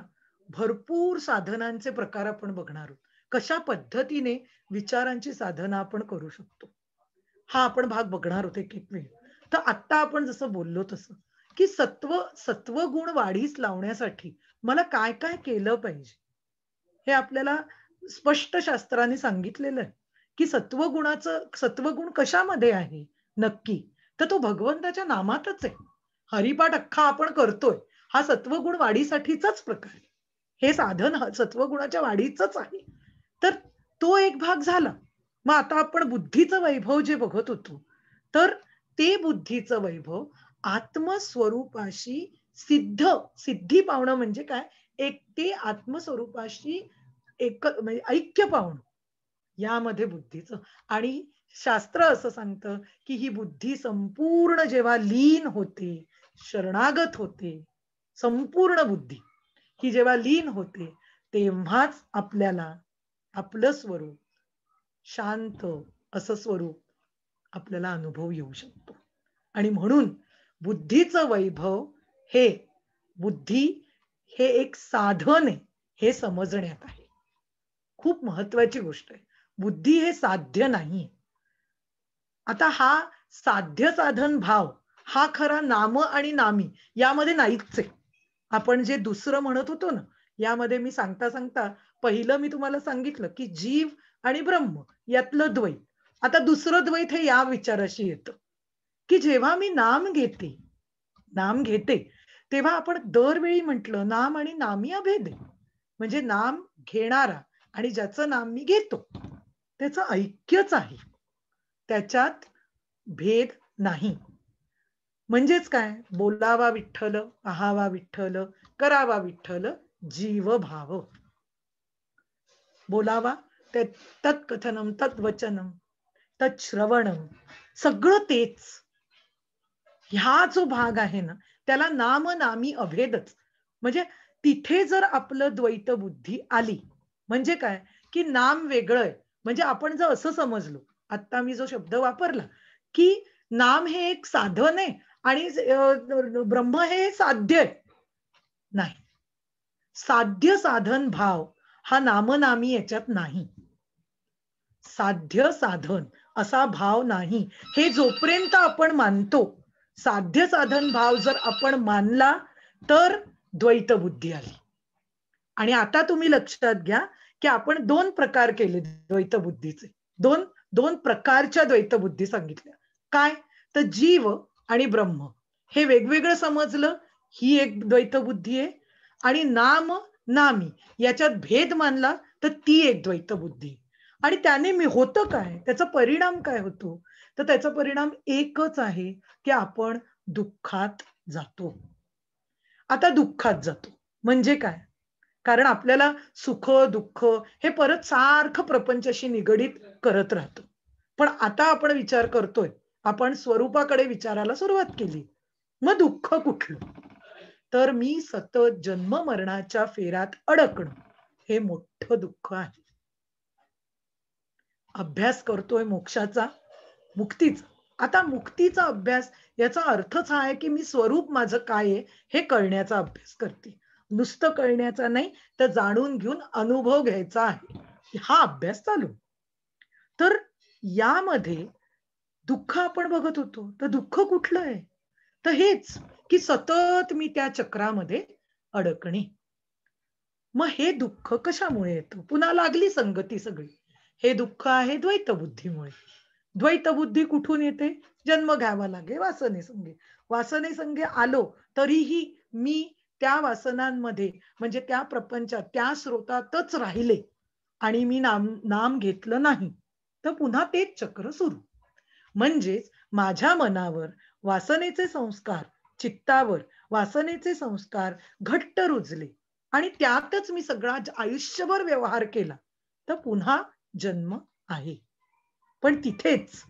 भरपूर साधनांचे प्रकार आपण बघणार आहोत. कशा पद्धतीने विचारांची साधना आपण करू शकतो, हा आपण भाग बघणार आहोत एक एक वेळी. तर आत्ता आपण जसं बोललो तसं, की सत्वगुण वाढीस लावण्यासाठी मला काय काय केलं पाहिजे, हे आपल्याला स्पष्ट शास्त्राने सांगितलेलं आहे. की सत्वगुण कशामध्ये आहे नक्की, तर तो भगवंताच्या नामातच आहे. हरिपाठ अख्खा आपण करतोय, हा सत्वगुण वाढीसाठीचाच प्रकार आहे. हे साधन सत्वगुणाच्या वाढीचंच आहे. तर तो एक भाग झाला. मग आता आपण बुद्धीचं वैभव जे बघत होतो, तर ते बुद्धीचं वैभव आत्मस्वरूपाशी सिद्धी पावणं म्हणजे काय, एक ते आत्मस्वरूपाशी म्हणजे ऐक्य पावणं, यामध्ये बुद्धीचं. आणि शास्त्र असं सांगतं की ही बुद्धी संपूर्ण जेव्हा लीन होते, शरणागत होते, संपूर्ण बुद्धी ही जेव्हा लीन होते, तेव्हाच आपल्याला आपलं स्वरूप शांत असं स्वरूप आपल्याला अनुभव येऊ शकतो. आणि म्हणून बुद्धीचं वैभव हे बुद्धी हे एक साधन आहे, हे समजण्यात आहे. खूप महत्वाची गोष्ट आहे. बुद्धी हे साध्य नाही. आता हा साध्य साधन भाव हा खरा नाम आणि नामी यामध्ये नाहीच आहे. आपण जे दुसरं म्हणत होतो ना, यामध्ये मी सांगता सांगता पहिलं मी तुम्हाला सांगितलं की जीव आणि ब्रह्म यातलं द्वैत. आता दुसरं द्वैत हे या विचाराशी येतं की जेव्हा मी नाम घेते तेव्हा आपण दरवेळी म्हटलं नाम आणि नामी अभेद आहे. म्हणजे नाम घेणारा आणि ज्याचं नाम मी घेतो त्याचं ऐक्यच आहे, त्याच्यात भेद नाही. म्हणजेच काय, बोलावा विठ्ठल, पाहावा विठ्ठल, करावा विठ्ठल, जीव भाव. बोलावा तत्कथनम तत्वचनम तत्श्रवणम, सगळं तेच. ह्या जो भाग आहे ना, त्याला नाम नामी अभेदच. म्हणजे तिथे जर आपलं द्वैत बुद्धी आली म्हणजे काय, की नाम वेगळं आहे. म्हणजे आपण जर असं समजलो, आता मी जो शब्द वापरला की नाम हे एक साधन आहे आणि ब्रह्म हे साध्य आहे, नाही. साध्य साधन भाव हा नामनामी याच्यात नाही. साध्य साधन असा भाव नाही. हे जोपर्यंत आपण मानतो, साध्य साधन भाव जर आपण मानला तर द्वैत बुद्धी आली. आणि आता तुम्ही लक्षात घ्या की आपण दोन प्रकार केले द्वैत बुद्धीचे. दोन दोन प्रकारच्या द्वैत बुद्धी सांगितल्या. काय, तर जीव आणि ब्रह्म हे वेगवेगळं समजलं, ही एक द्वैत बुद्धी आहे. आणि नाम नामी याच्यात भेद मानला तर ती एक द्वैत बुद्धी. आणि त्याने मी होतं काय, त्याचा परिणाम काय होतो, तर त्याचा परिणाम एकच आहे की आपण दुःखात जातो. आता दुःखात जातो म्हणजे काय, कारण आपल्याला सुख दुःख हे परत सारखं प्रपंचाशी निगडीत करत राहतो. पण आता आपण विचार करतोय, आपण स्वरूपाकडे विचारायला सुरुवात केली, मग दुःख कुठलं, तर मी सतत जन्म मरणाच्या फेऱ्यात अडकणं हे मोठं दुःख आहे. अभ्यास करतोय मोक्षाचा, मुक्तीचा. आता मुक्तीचा अभ्यास याचा अर्थच हा आहे की मी स्वरूप माझं काय आहे हे कळण्याचा अभ्यास करते. नुसतं कळण्याचा नाही, तर जाणून घेऊन अनुभव घ्यायचा आहे, हा अभ्यास चालू. तर यामध्ये दुःख आपण बघत होतो, तर दुःख कुठलं आहे, तर हेच की सतत मी त्या चक्रामध्ये अडकणे. मग हे दुःख कशामुळे येतं, पुन्हा लागली संगती सगळी. हे दुःख आहे द्वैत बुद्धीमुळे. द्वैत बुद्धी कुठून येते, जन्म घ्यावा लागे वासनेसंगे. वासनेसंगे आलो तरीही मी त्या वासनांमध्ये म्हणजे त्या प्रपंचात त्या स्रोतातच राहिले आणि मी नाम घेतलं नाही, तर पुन्हा तेच चक्र सुरू. म्हणजेच माझ्या मनावर वासनेचे संस्कार, चित्तावर वासनेचे संस्कार घट्ट रुजले आणि त्यातच मी सगळा आयुष्यभर व्यवहार केला, तर पुन्हा जन्म आहे. पण तिथेच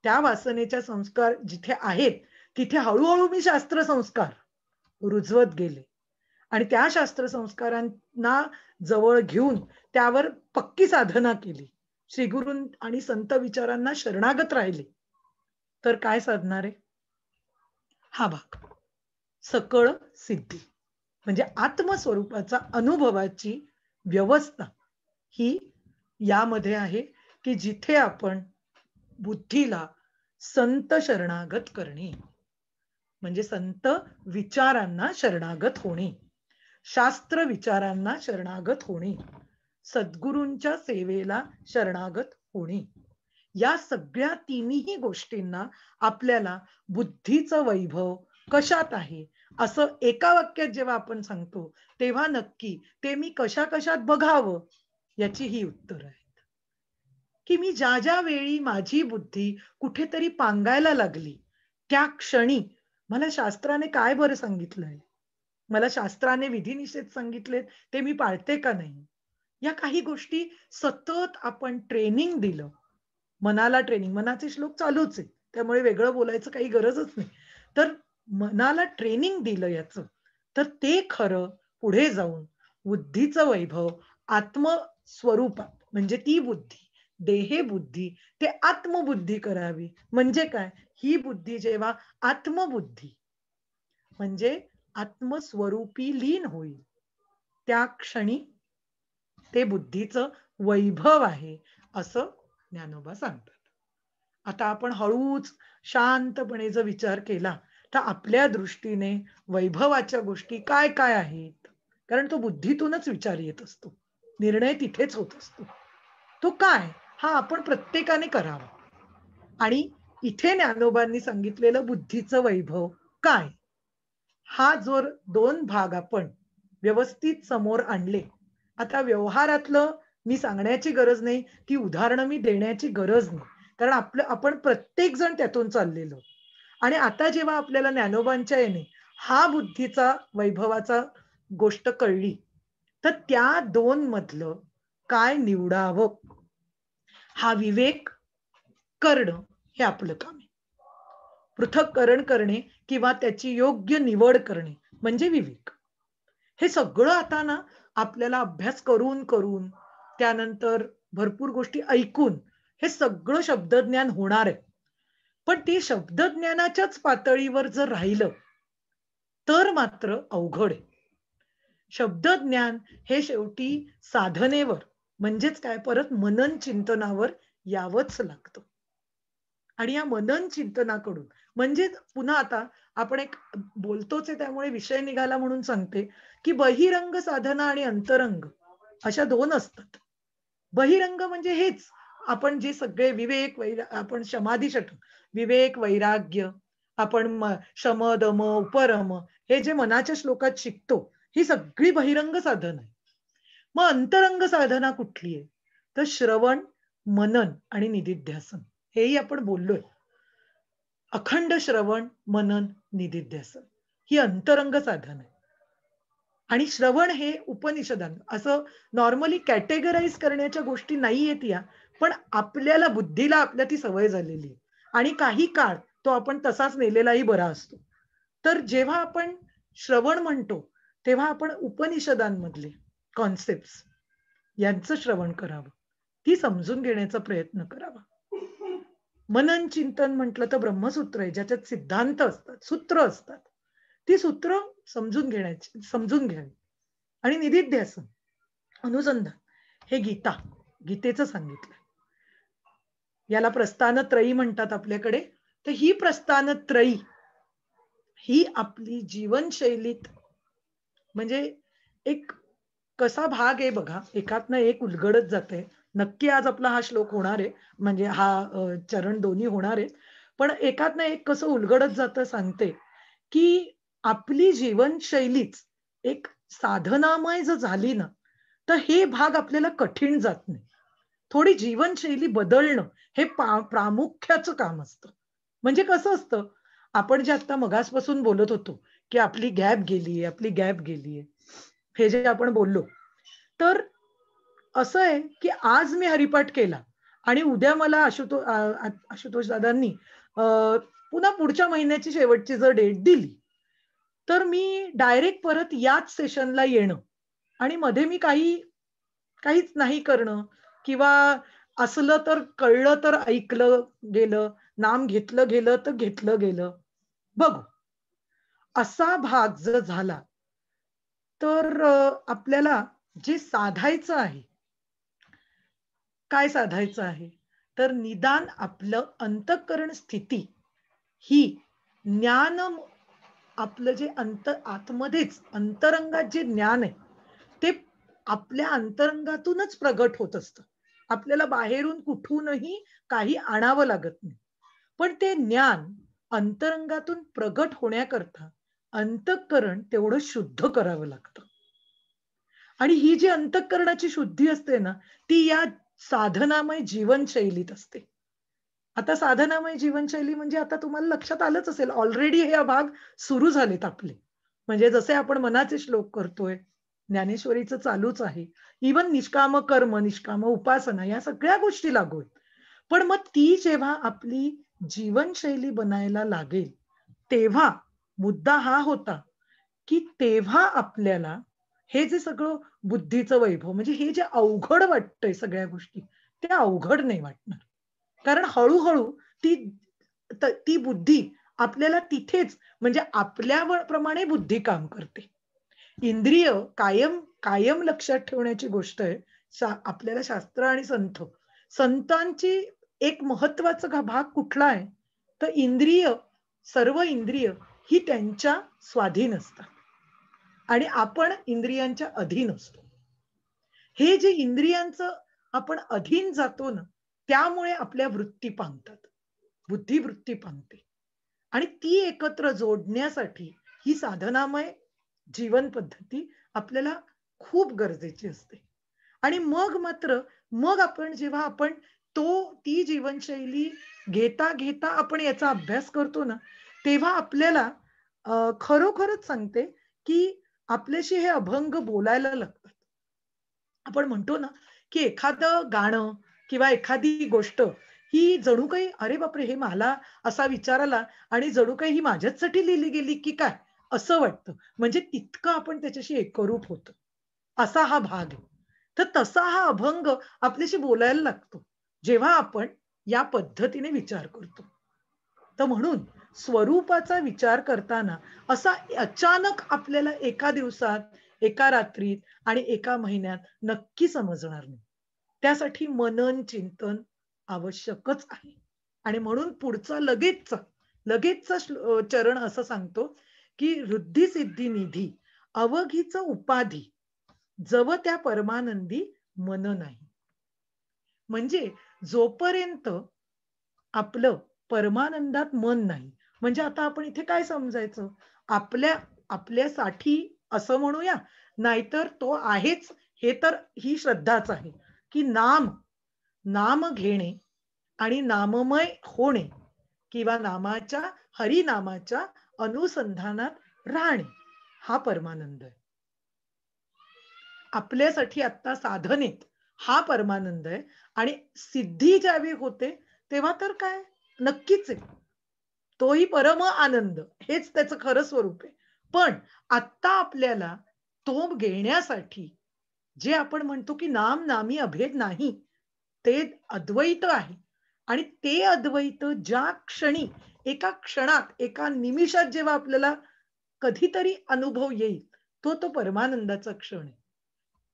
त्या वासनेच्या संस्कार जिथे आहेत, तिथे हळूहळू मी शास्त्र संस्कार रुजवत गेले आणि त्या शास्त्र संस्कारांना जवळ घेऊन त्यावर पक्की साधना केली, श्री गुरु आणि संत विचारांना शरणागत राहिले, तर काय साधणार आहे, हा भाग सकळ सिद्धी. म्हणजे आत्मस्वरूपाचा अनुभवाची व्यवस्था ही यामध्ये आहे, की जिथे आपण बुद्धीला संत शरणागत करणे, म्हणजे संत विचारांना शरणागत होणे, शास्त्र विचारांना शरणागत होणे, सद्गुरूंच्या सेवेला शरणागत होणे. या सगळ्या तिन्ही गोष्टींना आपल्याला बुद्धीचं वैभव कशात आहे असं एका वाक्यात जेव्हा आपण सांगतो, तेव्हा नक्की ते मी कशा कशात बघावं याची ही उत्तर आहेत. की मी ज्या ज्या वेळी माझी बुद्धी कुठेतरी पांगायला लागली, त्या क्षणी मला शास्त्राने काय बरं सांगितलंय, मला शास्त्राने विधिनिषेध सांगितलेत ते मी पाळते का नाही, या काही गोष्टी सतत आपण ट्रेनिंग दिलं, मनाला ट्रेनिंग, मनाचे श्लोक चालूच आहे त्यामुळे वेगळं बोलायचं काही गरजच नाही. तर मनाला ट्रेनिंग दिलं याचं, तर ते खरं पुढे जाऊन बुद्धीचं वैभव आत्मस्वरूपात, म्हणजे ती बुद्धी देहे बुद्धी ते आत्मबुद्धी करावी. म्हणजे काय, ही बुद्धी जेव्हा आत्मबुद्धी म्हणजे आत्मस्वरूपी लीन होईल, त्या क्षणी ते बुद्धीचं वैभव आहे असं ज्ञानोबा सांगतात. आता आपण हळूच शांतपणे जर विचार केला, तर आपल्या दृष्टीने वैभवाच्या गोष्टी काय काय आहेत, कारण तो बुद्धीतूनच विचार येत असतो, निर्णय तिथेच होत असतो. तो काय, हा आपण प्रत्येकाने करावा. आणि इथे ज्ञानोबांनी सांगितलेलं बुद्धीचं वैभव काय, हा जर दोन भाग आपण व्यवस्थित समोर आणले, आता व्यवहारातलं मी सांगण्याची गरज नाही, ती उदाहरणं मी देण्याची गरज नाही, कारण आपण प्रत्येक जण त्यातून चाललेलो. आणि आता जेव्हा आपल्याला ज्ञानोबांच्या याने हा बुद्धीचा वैभवाचा गोष्ट कळली, तर त्या दोन मधलं काय निवडावं, हा विवेक करणं हे आपलं काम आहे. पृथक्करण करणे किंवा त्याची योग्य निवड करणे म्हणजे विवेक. हे सगळं आता ना आपल्याला अभ्यास करून करून, त्यानंतर भरपूर गोष्टी ऐकून हे सगळं शब्दज्ञान होणार आहे. पण ते शब्दज्ञानाच्याच पातळीवर जर राहिलं तर मात्र अवघड आहे. शब्दज्ञान हे शेवटी साधनेवर, म्हणजेच काय, परत मनन चिंतनावर यावंच लागतं. आणि या मनन चिंतनाकडून, म्हणजे पुन्हा आता आपण एक बोलतोच आहे त्यामुळे विषय निघाला म्हणून सांगते, की बहिरंग साधना आणि अंतरंग अशा दोन असतात. बहिरंग म्हणजे हेच, आपण जे सगळे विवेक आपण समाधी शतक, विवेक वैराग्य, आपण शम दम उपरम, हे जे मनाच्या श्लोकात शिकतो, ही सगळी बहिरंग साधन आहे. मग अंतरंग साधना कुठली आहे, तर श्रवण, मनन आणि निदिध्यासन, हेही आपण बोललोय. अखंड श्रवण, मनन, निदिध्यासन ही अंतरंग साधन आहे. आणि श्रवण हे उपनिषदां असं नॉर्मली कॅटेगराईज करण्याच्या गोष्टी नाहीयेत या, पण आपल्याला बुद्धीला आपल्या ती सवय झालेली आहे. आणि काही काळ तो आपण तसाच नेलेलाही बरा असतो. तर जेव्हा आपण श्रवण म्हणतो, तेव्हा आपण उपनिषदांमधले कॉन्सेप्ट यांचं श्रवण करावं, ती समजून घेण्याचा प्रयत्न करावा. मनन चिंतन म्हटलं तर ब्रह्मसूत्र आहे, ज्याच्यात सिद्धांत असतात, सूत्र असतात. ती सूत्र समजून घ्यावी. आणि निदिध्यासन, अनुसंधान, हे गीतेचं सांगितलं. याला प्रस्थानत्रयी म्हणतात आपल्याकडे. तर ही प्रस्थानत्रयी ही आपली जीवनशैलीत, म्हणजे एक कसा भाग आहे बघा, एकातनं एक उलगडत जाते. नक्की आज आपला हा श्लोक होणार आहे, म्हणजे हा चरण दोन्ही होणार आहे. पण एकातनं एक कसं उलगडत जातं सांगते, की आपली जीवनशैलीच एक साधनामय जर झाली ना, तर हे भाग आपल्याला कठीण जात नाही. थोडी जीवनशैली बदलणं हे प्रामुख्याचं काम असतं. म्हणजे कसं असतं, आपण जे आता मगासपासून बोलत होतो, की आपली गॅप गेलीये, आपली गॅप गेलीये, हे जे आपण बोललो, तर असं आहे, की आज मी हरिपाठ केला आणि उद्या मला आशुतोष दादांनी अ, पुन्हा पुढच्या महिन्याची शेवटची जर डेट दिली, तर मी डायरेक्ट परत याच सेशनला येणं आणि मध्ये मी काहीच नाही करणं, किंवा असलं तर कळलं तर ऐकलं गेलं, नाम घेतलं गेलं तर घेतलं गेलं, बघू, असा भाग जर झाला, तर आपल्याला जे साधायचं आहे, काय साधायचं आहे, तर निदान आपलं अंतःकरण स्थिती ही ज्ञान, आपलं जे आतमध्येच अंतरंगात जे ज्ञान आहे ते आपल्या अंतरंगातूनच प्रगट होत असतं. आपल्याला बाहेरून कुठूनही काही आणावं लागत नाही. पण ते ज्ञान अंतरंगातून प्रगट होण्याकरता अंतःकरण तेवढं शुद्ध करावं लागतं. आणि ही जी अंतःकरणाची शुद्धी असते ना, ती या साधनामय जीवनशैलीत असते. आता साधनामय जीवनशैली म्हणजे आता तुम्हाला लक्षात आलंच असेल, ऑलरेडी हे भाग सुरू झालेत आपले. म्हणजे जसे आपण मनाचे श्लोक करतोय, ज्ञानेश्वरीचं चालूच आहे. इवन निष्काम कर्म, निष्काम उपासना या सगळ्या गोष्टी लागू आहेत. पण मग ती जेव्हा आपली जीवनशैली बनायला लागेल, तेव्हा मुद्दा हा होता, की तेव्हा आपल्याला हे जे सगळं बुद्धीचं वैभव, म्हणजे हे जे अवघड वाटतंय सगळ्या गोष्टी, ते अवघड नाही वाटणार. कारण हळूहळू ती ती बुद्धी आपल्याला तिथेच, म्हणजे आपल्या प्रमाणे बुद्धी काम करते. इंद्रिय कायम कायम लक्षात ठेवण्याची गोष्ट आहे. आपल्याला शास्त्र आणि संतांची एक महत्वाचा भाग कुठला आहे, तर इंद्रिय, सर्व इंद्रिय ही त्यांच्या स्वाधीन असतात आणि आपण इंद्रियांच्या अधीन असतो. हे जे इंद्रियांचं आपण अधीन जातो ना, त्यामुळे आपल्या वृत्ती पांगतात, बुद्धिवृत्ती पांगते. आणि ती एकत्र जोडण्यासाठी ही साधनामय जीवन पद्धती आपल्याला खूप गरजेची असते. आणि मग मात्र, मग आपण जेव्हा आपण ती जीवनशैली घेता घेता आपण याचा अभ्यास करतो ना, तेव्हा आपल्याला खरोखरच सांगते, की आपल्याशी हे अभंग बोलायला लागतात. आपण म्हणतो ना, की एखादं गाणं किंवा एखादी गोष्ट ही जणू काही, अरे बापरे, हे मला असा विचार आला आणि जणू काही ही माझ्याचसाठी लिहिली गेली की काय, असं वाटतं. म्हणजे तितकं आपण त्याच्याशी एकरूप होतो, असा हा भाग आहे. तर तसा हा अभंग आपल्याशी बोलायला लागतो, जेव्हा आपण या पद्धतीने विचार करतो. तर म्हणून स्वरूपाचा विचार करताना असा अचानक आपल्याला एका दिवसात, एका रात्रीत आणि एका महिन्यात नक्की समजणार नाही. त्यासाठी मनन चिंतन आवश्यकच आहे. आणि म्हणून पुढचा लगेचचा चरण असं सांगतो, की वृद्धी सिद्धी निधी अवघीच उपाधी जव त्या परमानंदी मन नाही. म्हणजे जोपर्यंत आपलं परमानंदात मन नाही, म्हणजे आता आपण इथे काय समजायचं, आपल्यासाठी असं म्हणूया, नाहीतर तो आहेच, हे तर ही श्रद्धाच आहे, की नाम घेणे आणि नाममय होणे किंवा हरिनामाच्या अनुसंधानात राहणे हा परमानंद आहे. आपल्यासाठी आता साधनेत हा परमानंद आहे. आणि सिद्धी ज्यावेळी होते तेव्हा तर काय, नक्कीच आहे, तोही परम आनंद, हेच त्याचं खरं स्वरूप आहे. पण आता आपल्याला तो घेण्यासाठी, जे आपण म्हणतो की नाम नामी अभेद नाही, ते अद्वैत आहे. आणि ते अद्वैत ज्या क्षणी, एका क्षणात, एका निमिषात जेव्हा आपल्याला कधीतरी अनुभव येईल, तो परमानंदाचा क्षण आहे.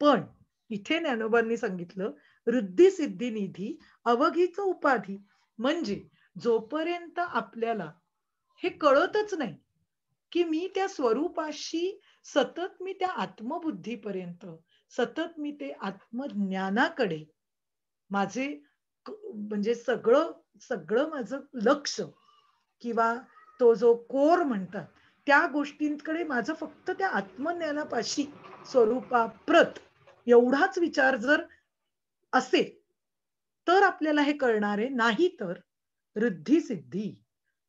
पण इथे ज्ञानोबांनी सांगितलं, वृद्धी सिद्धी निधी अवघीच उपाधी. म्हणजे जोपर्यंत आपल्याला हे कळतच नाही, की मी त्या स्वरूपाशी सतत, मी त्या आत्मबुद्धीपर्यंत सतत, मी ते आत्मज्ञानाकडे माझे म्हणजे सगळं सगळं माझं लक्ष, किंवा तो जो कोर म्हणतात, त्या गोष्टींकडे माझं फक्त त्या आत्मज्ञानापाशी स्वरूपाप्रत एवढाच विचार जर असेल, तर आपल्याला हे कळणार आहे. नाही तर रिद्धी सिद्धी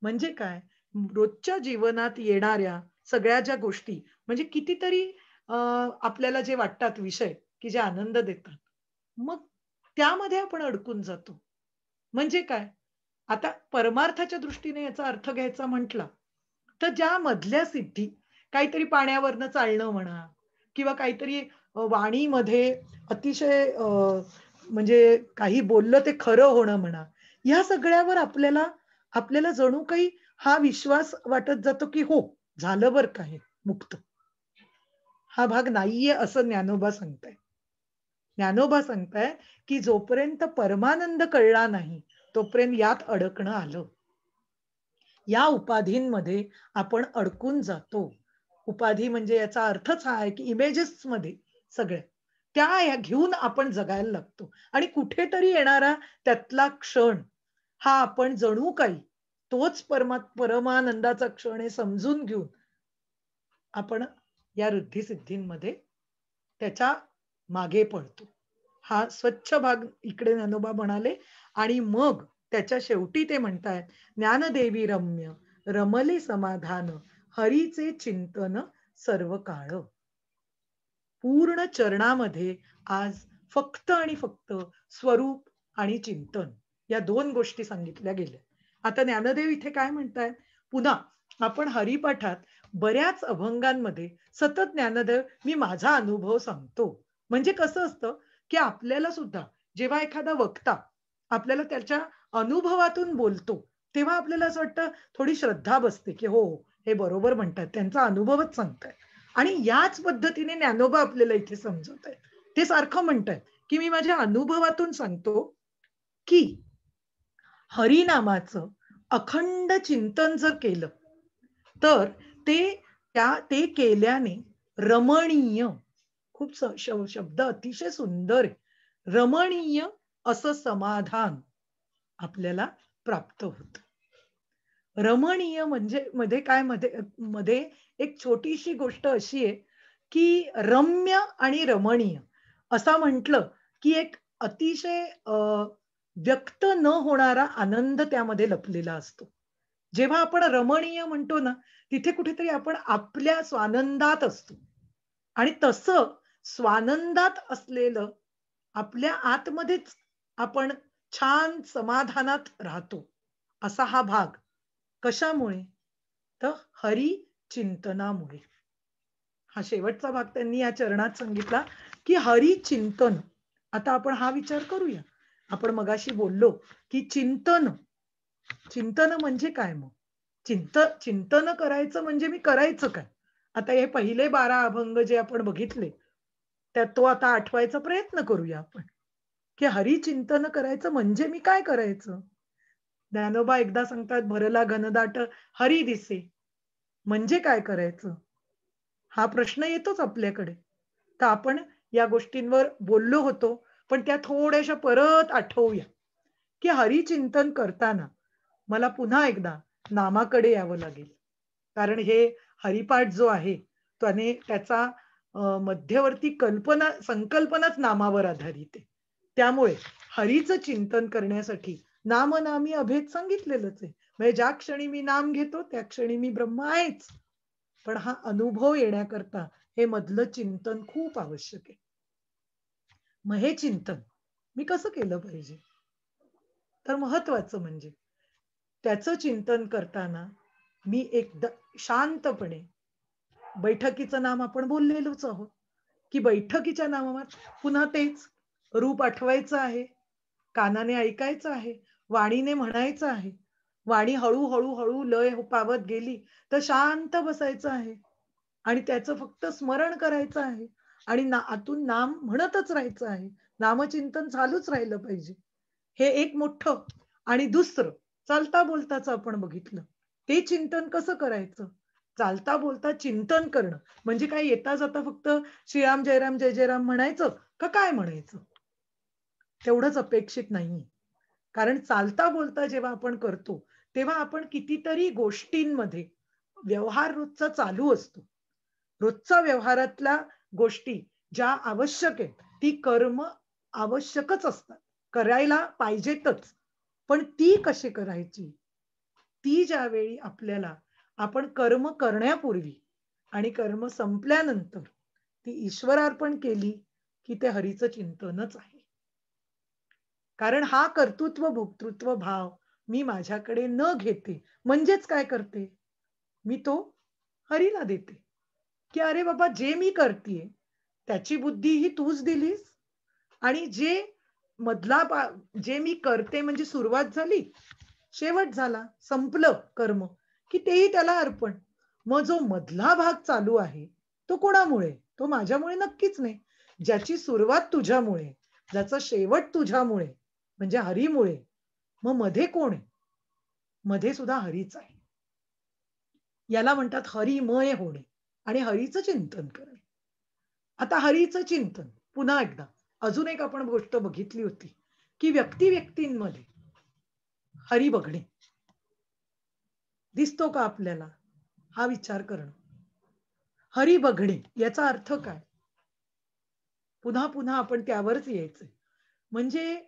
म्हणजे काय, रोजच्या जीवनात येणाऱ्या सगळ्या ज्या गोष्टी, म्हणजे कितीतरी आपल्याला जे वाटतात विषय, की जे आनंद देतात, मग त्यामध्ये आपण अडकून जातो. म्हणजे काय, आता परमार्थाच्या दृष्टीने याचा अर्थ घ्यायचा म्हटला, तर ज्या मधल्या सिद्धी, काहीतरी पाण्यावरनं चालणं म्हणा, किंवा काहीतरी वाणीमध्ये अतिशय म्हणजे काही बोललं ते खरं होणं म्हणा, या सगळ्यावर आपल्याला आपल्याला जणू काही हा विश्वास वाटत जातो, की हो, झालं बरं का हे मुक्त. हा भाग नाहीये असं ज्ञानोबा सांगताय. ज्ञानोबा सांगताय की जोपर्यंत परमानंद कळला नाही तोपर्यंत यात अडकणं आलं. या उपाधींमध्ये आपण अडकून जातो. उपाधी म्हणजे याचा अर्थच हा आहे की इमेजेस मध्ये सगळ्या त्या घेऊन आपण जगायला लागतो आणि कुठेतरी येणारा त्यातला क्षण हा आपण जणू काही तोच परमानंदाचा क्षण आहे समजून घेऊन आपण या रिद्धी सिद्धींमध्ये त्याच्या मागे पळतो. हा स्वच्छ भाग इकडे ज्ञानोबा म्हणाले आणि मग त्याच्या शेवटी ते म्हणतायत ज्ञानदेवी रम्य रमले समाधान हरीचे चिंतन सर्व काळ. पूर्ण चरणामध्ये आज फक्त आणि फक्त स्वरूप आणि चिंतन या दोन गोष्टी सांगितल्या गेल्या. आता ज्ञानदेव इथे काय म्हणतायत, पुन्हा आपण हरिपाठात बऱ्याच अभंगांमध्ये सतत ज्ञानदेव मी माझा अनुभव सांगतो. म्हणजे कसं असतं की आपल्याला सुद्धा जेव्हा एखादा वक्ता आपल्याला त्याच्या अनुभवातून बोलतो तेव्हा आपल्याला असं वाटतं थोडी श्रद्धा बसते की हो हे बरोबर म्हणतात त्यांचा अनुभवच सांगताय. आणि याच पद्धतीने ज्ञानोबा आपल्याला इथे समजवत आहेत. ते सारखं म्हणतायत की मी माझ्या अनुभवातून सांगतो की हरिनामाचं अखंड चिंतन जर केलं तर ते केल्याने रमणीय खूप शब्द अतिशय सुंदर आहे. रमणीय असं समाधान आपल्याला प्राप्त होत. रमणीय म्हणजे मध्ये काय मध्ये एक छोटीशी गोष्ट अशी आहे की रम्य आणि रमणीय असं म्हटलं की एक अतिशय व्यक्त न होणारा आनंद त्यामध्ये लपलेला असतो. जेव्हा आपण रमणीय म्हणतो ना तिथे कुठेतरी आपण आपल्या स्वानंदात असतो आणि तसं स्वानंदात असलेलं आपल्या आतमध्येच आपण छान समाधानात राहतो असा हा भाग. कशामुळे? तर हरी चिंतनामुळे. हा शेवटचा भाग त्यांनी या चरणात सांगितला की हरी चिंतन. आता आपण हा विचार करूया. आपण मगाशी बोललो की चिंतन चिंतन म्हणजे काय मग? चिंतन करायचं म्हणजे मी करायचं काय? आता हे पहिले 12 अभंग जे आपण बघितले त्यात तो आता आठवायचा प्रयत्न करूया आपण की हरी चिंतन करायचं म्हणजे मी काय करायचं? ज्ञानोबा एकदा सांगतात भरला घनदाट हरी दिसे. म्हणजे काय करायचं? हा प्रश्न येतोच आपल्याकडे. तर आपण या गोष्टींवर बोललो होतो, पण त्या थोड्याशा परत आठवूया, की हरिचिंतन करताना मला पुन्हा एकदा नामाकडे यावं लागेल. कारण हे हरिपाठ जो आहे, त्याचा मध्यवर्ती संकल्पनाच नामावर आधारित आहे. त्यामुळे हरीचं चिंतन करण्यासाठी नामनामी अभेद सांगितलेलंच आहे. म्हणजे ज्या क्षणी मी नाम घेतो, त्या क्षणी मी ब्रह्म आहेच. पण हा अनुभव येण्याकरता हे मधलं चिंतन खूप आवश्यक आहे. मग हे चिंतन मी कसं केलं पाहिजे? तर महत्वाचं म्हणजे त्याचं चिंतन करताना मी एकदा शांतपणे बैठकीचं नाम आपण बोललेलोच आहोत की बैठकीच्या नामात पुन्हा तेच रूप आठवायचं आहे, कानाने ऐकायचं आहे, वाणीने म्हणायचं आहे. वाणी हळूहळू हळू लय पावत गेली तर शांत बसायचं आहे आणि त्याचं फक्त स्मरण करायचं आहे आणि आतून नाम म्हणतच राहायचं आहे. नामचिंतन चालूच राहिलं पाहिजे. हे एक मोठं. आणि दुसरं चालता बोलताच आपण बघितलं. ते चिंतन कसं करायचं? चालता बोलता चिंतन करणं म्हणजे काय येता जाता फक्त श्रीराम जयराम जय जयराम म्हणायचं का काय म्हणायचं? तेवढंच अपेक्षित नाहीये. कारण चालता बोलता जेव्हा आपण करतो तेव्हा आपण कितीतरी गोष्टींमध्ये व्यवहार रोजचा चालू असतो. रोजच्या व्यवहारातल्या गोष्टी ज्या आवश्यक आहेत ती कर्म आवश्यकच असतात. करायला पाहिजेतच. पण ती कशी करायची? ती ज्यावेळी आपल्याला आपण कर्म करण्यापूर्वी आणि कर्म संपल्यानंतर ती ईश्वरार्पण केली की ते हरीचं चिंतनच आहे. कारण हा कर्तृत्व भोक्तृत्व भाव मी माझ्याकडे न घेते म्हणजेच काय करते? मी तो हरीला देते. की अरे बाबा जे मी करतेय त्याची बुद्धी ही तूच दिलीस आणि जे मी करते म्हणजे सुरुवात झाली, शेवट झाला, संपलं कर्म की तेही त्याला अर्पण. मग जो मधला भाग चालू आहे तो कोणामुळे? तो माझ्यामुळे नक्कीच नाही. ज्याची सुरुवात तुझ्यामुळे, ज्याचा शेवट तुझ्यामुळे म्हणजे हरीमुळे, मग मध्ये कोण आहे? मध्ये सुद्धा हरीच आहे. याला म्हणतात हरिमय होणे आणि हरीचं चिंतन करणे. आता हरीचं चिंतन पुन्हा एकदा अजून एक आपण गोष्ट बघितली होती, की व्यक्ती-व्यक्तींमध्ये हरी बघणे दिसतो का आपल्याला? हा विचार करणं. हरी बघणे याचा अर्थ काय? पुन्हा पुन्हा आपण त्यावरच यायचंय. म्हणजे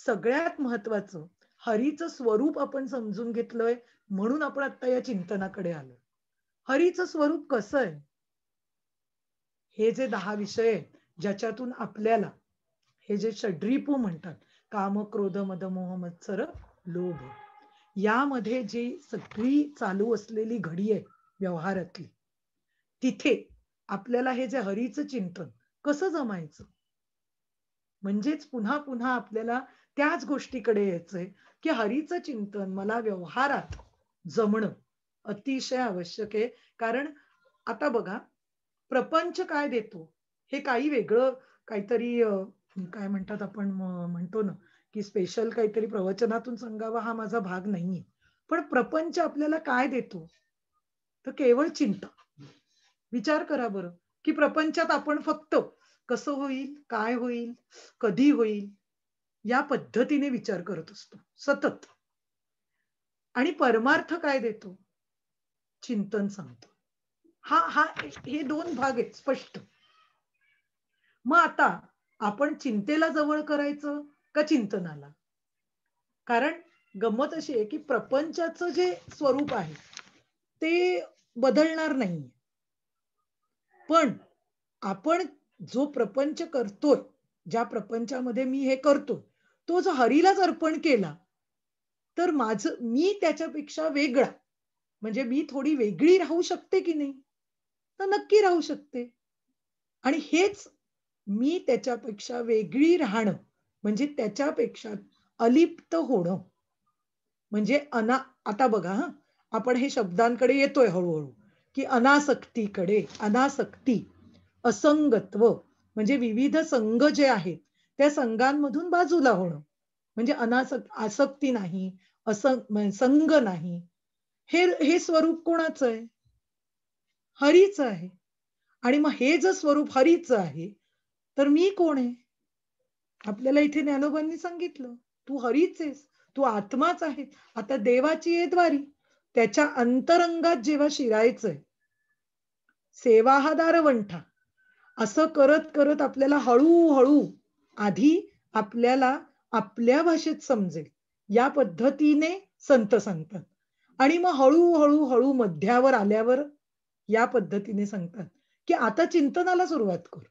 सगळ्यात महत्वाचं हरीचं स्वरूप आपण समजून घेतलंय म्हणून आपण आता या चिंतनाकडे आलो. हरीचं स्वरूप कसं आहे? हे जे 10 विषय आहेत, ज्याच्यातून आपल्याला हे जे षड्रिपू म्हणतात, काम, क्रोध, मद, मोह, मत्सर, लोभ. यामध्ये जी सगळी चालू असलेली घडी आहे व्यवहारातली, तिथे आपल्याला हे जे हरीचं चिंतन कसं जमायचं? म्हणजेच पुन्हा पुन्हा आपल्याला त्याच गोष्टीकडे यायचंय, की हरीचं चिंतन मला व्यवहारात जमणं अतिशय आवश्यक आहे. कारण आता बघा, प्रपंच काय देतो? हे काही वेगळं काहीतरी काय म्हणतात आपण म्हणतो ना, की स्पेशल काहीतरी प्रवचनातून सांगावा हा माझा भाग नाहीये. पण प्रपंच आपल्याला काय देतो? तर केवळ चिंता. विचार करा बरं, की प्रपंचात आपण फक्त कसं होईल, काय होईल, कधी होईल, या पद्धतीने विचार करत असतो सतत. आणि परमार्थ काय देतो? चिंतन सांगतो. हा हा हे 2 भाग आहेत स्पष्ट. मग आता आपण चिंतेला जवळ करायचं का चिंतनाला? कारण गंमत अशी आहे, की प्रपंचाचं जे स्वरूप आहे, ते बदलणार नाहीये. पण आपण जो प्रपंच करतोय, ज्या प्रपंचामध्ये मी हे करतोय, तो जर हरीलाच अर्पण केला, तर मी त्याच्यापेक्षा वेगळा, म्हणजे मी थोडी वेगळी राहू शकते की नाही? तर नक्की राहू शकते. आणि हेच मी त्याच्यापेक्षा वेगळी राहणं, म्हणजे त्याच्यापेक्षा अलिप्त होणं. म्हणजे आता बघा हां, आपण हे शब्दांकडे येतोय हळू-हळू, की अनासक्तीकडे. अनासक्ती, असंगत्व म्हणजे विविध संघ जे आहेत, त्या संघांमधून बाजूला होणं. म्हणजे आसक्ती नाही, संघ नाही. हे हे स्वरूप कोणाचं आहे? हरीचं आहे. आणि मग हे जर स्वरूप हरीचं आहे, तर मी कोण आहे? आपल्याला इथे ज्ञानोबांनी सांगितलं, तू हरीच आहेस. तू आत्माच आहे. आता देवाची आहे द्वारी. त्याच्या अंतरंगात जेव्हा शिरायचंय, सेवा हा दारवंठा. असं करत-करत आपल्याला हळू-हळू आधी आपल्याला आपल्या भाषेत समजेल, या पद्धतीने संत सांगतात. आणि मग हळू-हळू, हळू मध्यावर आल्यावर या पद्धतीने सांगतात, की आता चिंतनाला सुरुवात कर.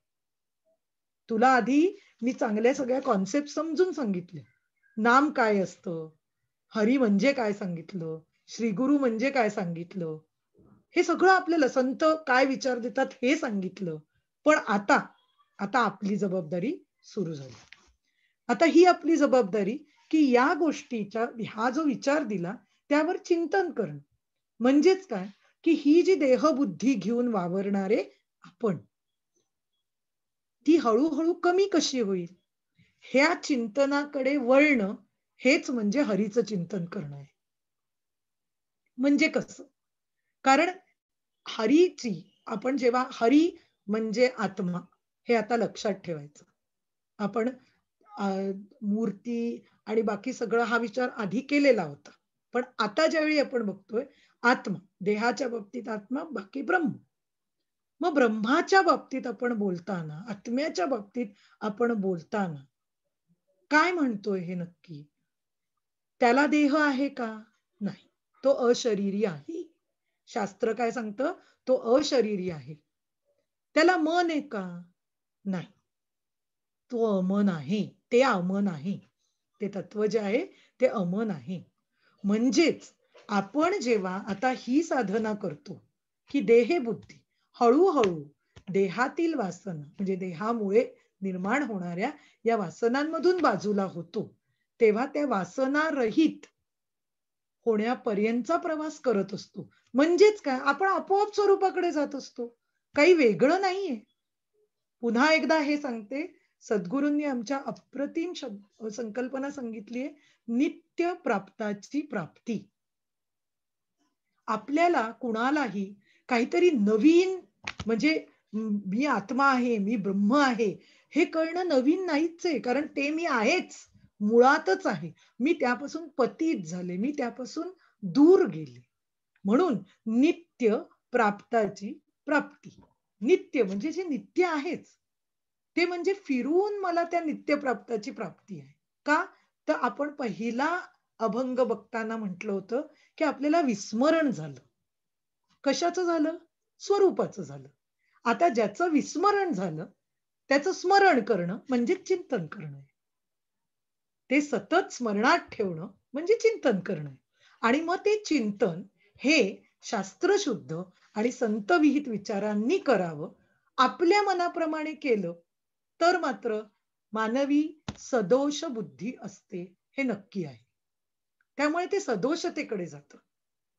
तुला आधी मी चांगल्या सगळ्या कॉन्सेप्ट समजून सांगितले. नाम काय असतं? हरी म्हणजे काय सांगितलं? श्री गुरु म्हणजे काय सांगितलं? हे सगळं आपल्याला संत काय विचार देतात हे सांगितलं. पण आता, आता आपली जबाबदारी सुरू झाली. आता ही आपली जबाबदारी, की या गोष्टीचा हा जो विचार दिला त्यावर चिंतन करणं. म्हणजेच काय, की ही जी देहबुद्धी घेऊन वावरणारे आपण, ती हळू कमी कशी होईल? ह्या चिंतनाकडे वळणं हेच म्हणजे हरीचं चिंतन करणं आहे. म्हणजे कसं? कारण हरीची आपण जेव्हा हरी म्हणजे आत्मा हे आता लक्षात ठेवायचं. आपण अ, मूर्ती आणि बाकी सगळं हा विचार आधी केलेला होता. पण आता ज्यावेळी आपण बघतोय आत्मा, देहाच्या बाबतीत आत्मा, बाकी ब्रह्म. मग ब्रह्माच्या बाबतीत आपण बोलताना, आत्म्याच्या बाबतीत आपण बोलताना काय म्हणतोय हे नक्की? त्याला देह आहे का? नाही. तो अशरीरी आहे. शास्त्र काय सांगतं? तो अशरीरी आहे. त्याला मन आहे का? नाही. तो अमन आहे. ते अमन आहे. ते तत्व जे आहे ते अमन आहे. म्हणजेच आपण जेव्हा आता ही साधना करतो, की देहबुद्धी हळू देहातील वासना म्हणजे देहामुळे निर्माण होणाऱ्या या वासनांमधून बाजूला होतो, तेव्हा त्या वासना रहित होण्यापर्यंतचा प्रवास करत असतो. म्हणजेच काय? आपण आपोआप स्वरूपाकडे जात असतो. काही वेगळं नाहीये. पुन्हा एकदा हे सांगते, सद्गुरूंनी आमच्या अप्रतिम संकल्पना सांगितलीये, नित्य प्राप्ताची प्राप्ती. आपल्याला कुणालाही काहीतरी नवीन, म्हणजे मी आत्मा आहे, मी ब्रह्म आहे, हे कळणं नवीन नाहीच आहे. कारण ते मी आहेच, मुळातच आहे. मी त्यापासून पतित झाले, मी त्यापासून दूर गेले. म्हणून नित्य प्राप्ताची प्राप्ती. नित्य म्हणजे जे नित्य आहेच, ते म्हणजे फिरून मला त्या नित्य प्राप्ताची प्राप्ती आहे. का? तर आपण पहिला अभंग बघताना म्हटलं होतं, की आपल्याला विस्मरण झालं. कशाचं झालं? स्वरूपाचं झालं. आता ज्याचं विस्मरण झालं, त्याचं स्मरण करणं म्हणजे चिंतन करणं. ते सतत स्मरणात ठेवणं म्हणजे चिंतन करणं. आणि मग ते चिंतन हे शास्त्रशुद्ध आणि संतविहित विचारांनी करावं. आपल्या मनाप्रमाणे केलं तर मात्र मानवी सदोष बुद्धी असते, हे नक्की आहे. त्यामुळे ते सदोषतेकडे जातं.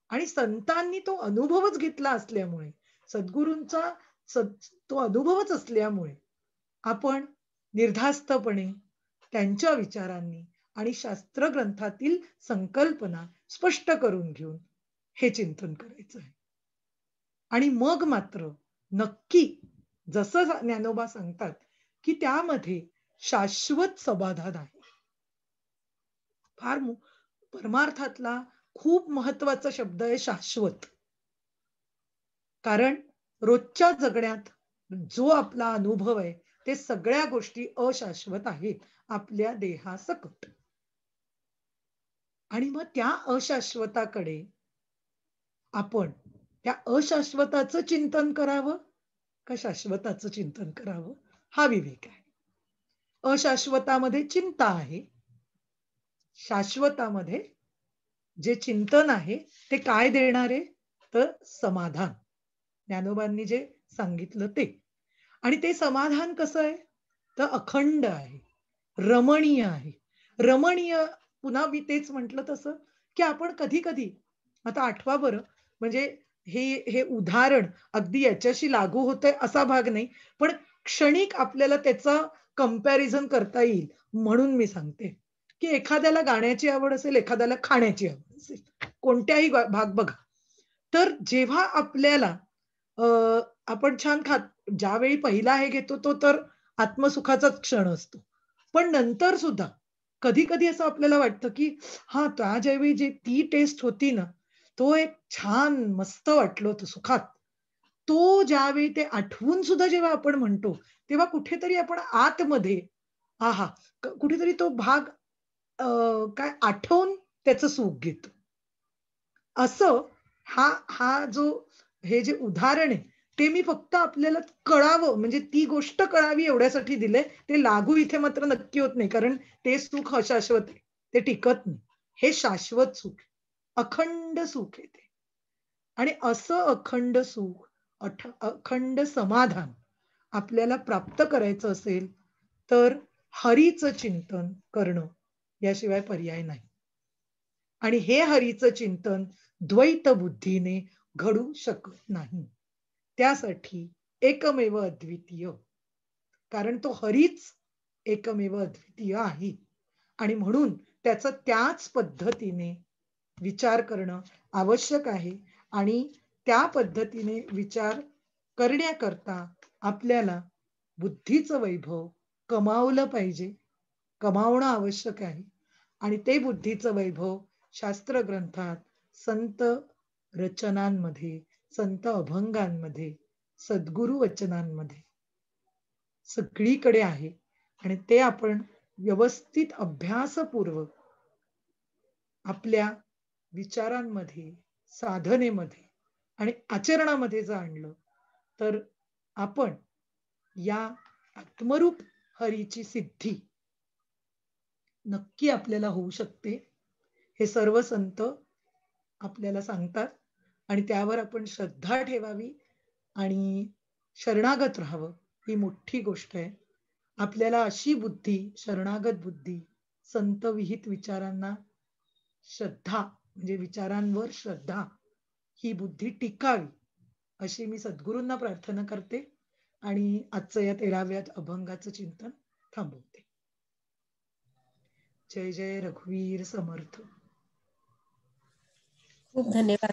आणि संतांनी तो अनुभवच घेतला असल्यामुळे, सद्गुरूंचा तो अनुभवच असल्यामुळे आपण निर्धास्तपणे त्यांच्या विचारांनी आणि शास्त्र ग्रंथातील संकल्पना स्पष्ट करून घेऊन हे चिंतन करायचं आहे. आणि मग मात्र नक्की जसं ज्ञानोबा सांगतात, की त्यामध्ये शाश्वत समाधान आहे. फार परमार्थातला खूप महत्वाचा शब्द आहे शाश्वत. कारण रोजच्या जगण्यात जो आपला अनुभव आहे, ते सगळ्या गोष्टी अशाश्वत आहेत आपल्या देहासकट. आणि मग त्या अशाश्वताकडे आपण त्या अशाश्वताचं चिंतन करावं का शाश्वताचं चिंतन करावं, हा विवेक आहे. अशाश्वतामध्ये चिंता आहे, शाश्वतामध्ये जे चिंतन आहे ते काय देणार आहे, तर समाधान. ज्ञानोबांनी जे सांगितलं ते. आणि ते समाधान कसं आहे, तर अखंड आहे, रमणीय आहे. रमणीय, पुन्हा मी तेच म्हटलं तसं, की आपण कधी कधी, आता आठवा बरं, म्हणजे हे हे उदाहरण अगदी याच्याशी लागू होतंय असा भाग नाही, पण क्षणिक आपल्याला त्याचा कंपॅरिझन करता येईल म्हणून मी सांगते, की एखाद्याला गाण्याची आवड असेल, एखाद्याला खाण्याची आवड असेल, कोणत्याही भाग बघा. तर जेव्हा आपल्याला अ, आपण छान खात, ज्यावेळी पहिला हे घेतो तो तर आत्मसुखाचाच क्षण असतो. पण नंतर सुद्धा कधी-कधी असं आपल्याला वाटतं, की हां, त्याज्यावेळी जी ती टेस्ट होती ना, तो एक छान मस्त वाटलं होतं सुखात. तो ज्यावेळी ते आठवून सुद्धा जेव्हा आपण म्हणतो, तेव्हा कुठेतरी आपण आतमध्ये आहा! कुठेतरी तो भाग अ, काय आठवून त्याचं सुख घेतो. असं हा हा जो हे जे उदाहरण आहे, ते मी फक्त आपल्याला कळावं, म्हणजे ती गोष्ट कळावी एवढ्यासाठी दिलंय. ते लागू इथे मात्र नक्की होत नाही. कारण ते सुख अशाश्वत आहे. ते टिकत नाही. हे शाश्वत सुख आहे. अखंड सुख आहे ते. आणि असं अखंड सुख, अखंड समाधान आपल्याला प्राप्त करायचं असेल, तर हरीचं चिंतन करणं याशिवाय पर्याय नाही. आणि हे हरीचं चिंतन द्वैत बुद्धीने घडू शकत नाही. त्यासाठी एकमेव अद्वितीय, कारण तो हरीच एकमेव अद्वितीय आहे. आणि म्हणून त्याचा त्याच पद्धतीने विचार करणं आवश्यक आहे. आणि त्या पद्धतीने विचार करण्याकरता आपल्याला बुद्धीचं वैभव कमावलं पाहिजे, कमावणं आवश्यक आहे. आणि ते बुद्धीचं वैभव शास्त्र ग्रंथात, संत रचनांमध्ये, संत अभंगांमध्ये, सद्गुरु वचनांमध्ये सगळीकडे आहे. आणि ते आपण व्यवस्थित अभ्यासपूर्वक आपल्या विचारांमध्ये, साधनेमध्ये आणि आचरणामध्ये जर आणलं, तर आपण या आत्मरूप हरीची सिद्धी नक्की आपल्याला होऊ शकते. हे सर्व संत आपल्याला सांगतात आणि त्यावर आपण श्रद्धा ठेवावी आणि शरणागत राहावं, ही मोठी गोष्ट आहे. आपल्याला अशी बुद्धी, शरणागत बुद्धी, संत विहित विचारांना श्रद्धा, म्हणजे विचारांवर श्रद्धा, ही बुद्धी टिकावी, अशी मी सद्गुरूंना प्रार्थना करते आणि आजचं या 13व्या अभंगाचं चिंतन थांबवते. जय जय रघुवीर समर्थ. खूप धन्यवाद.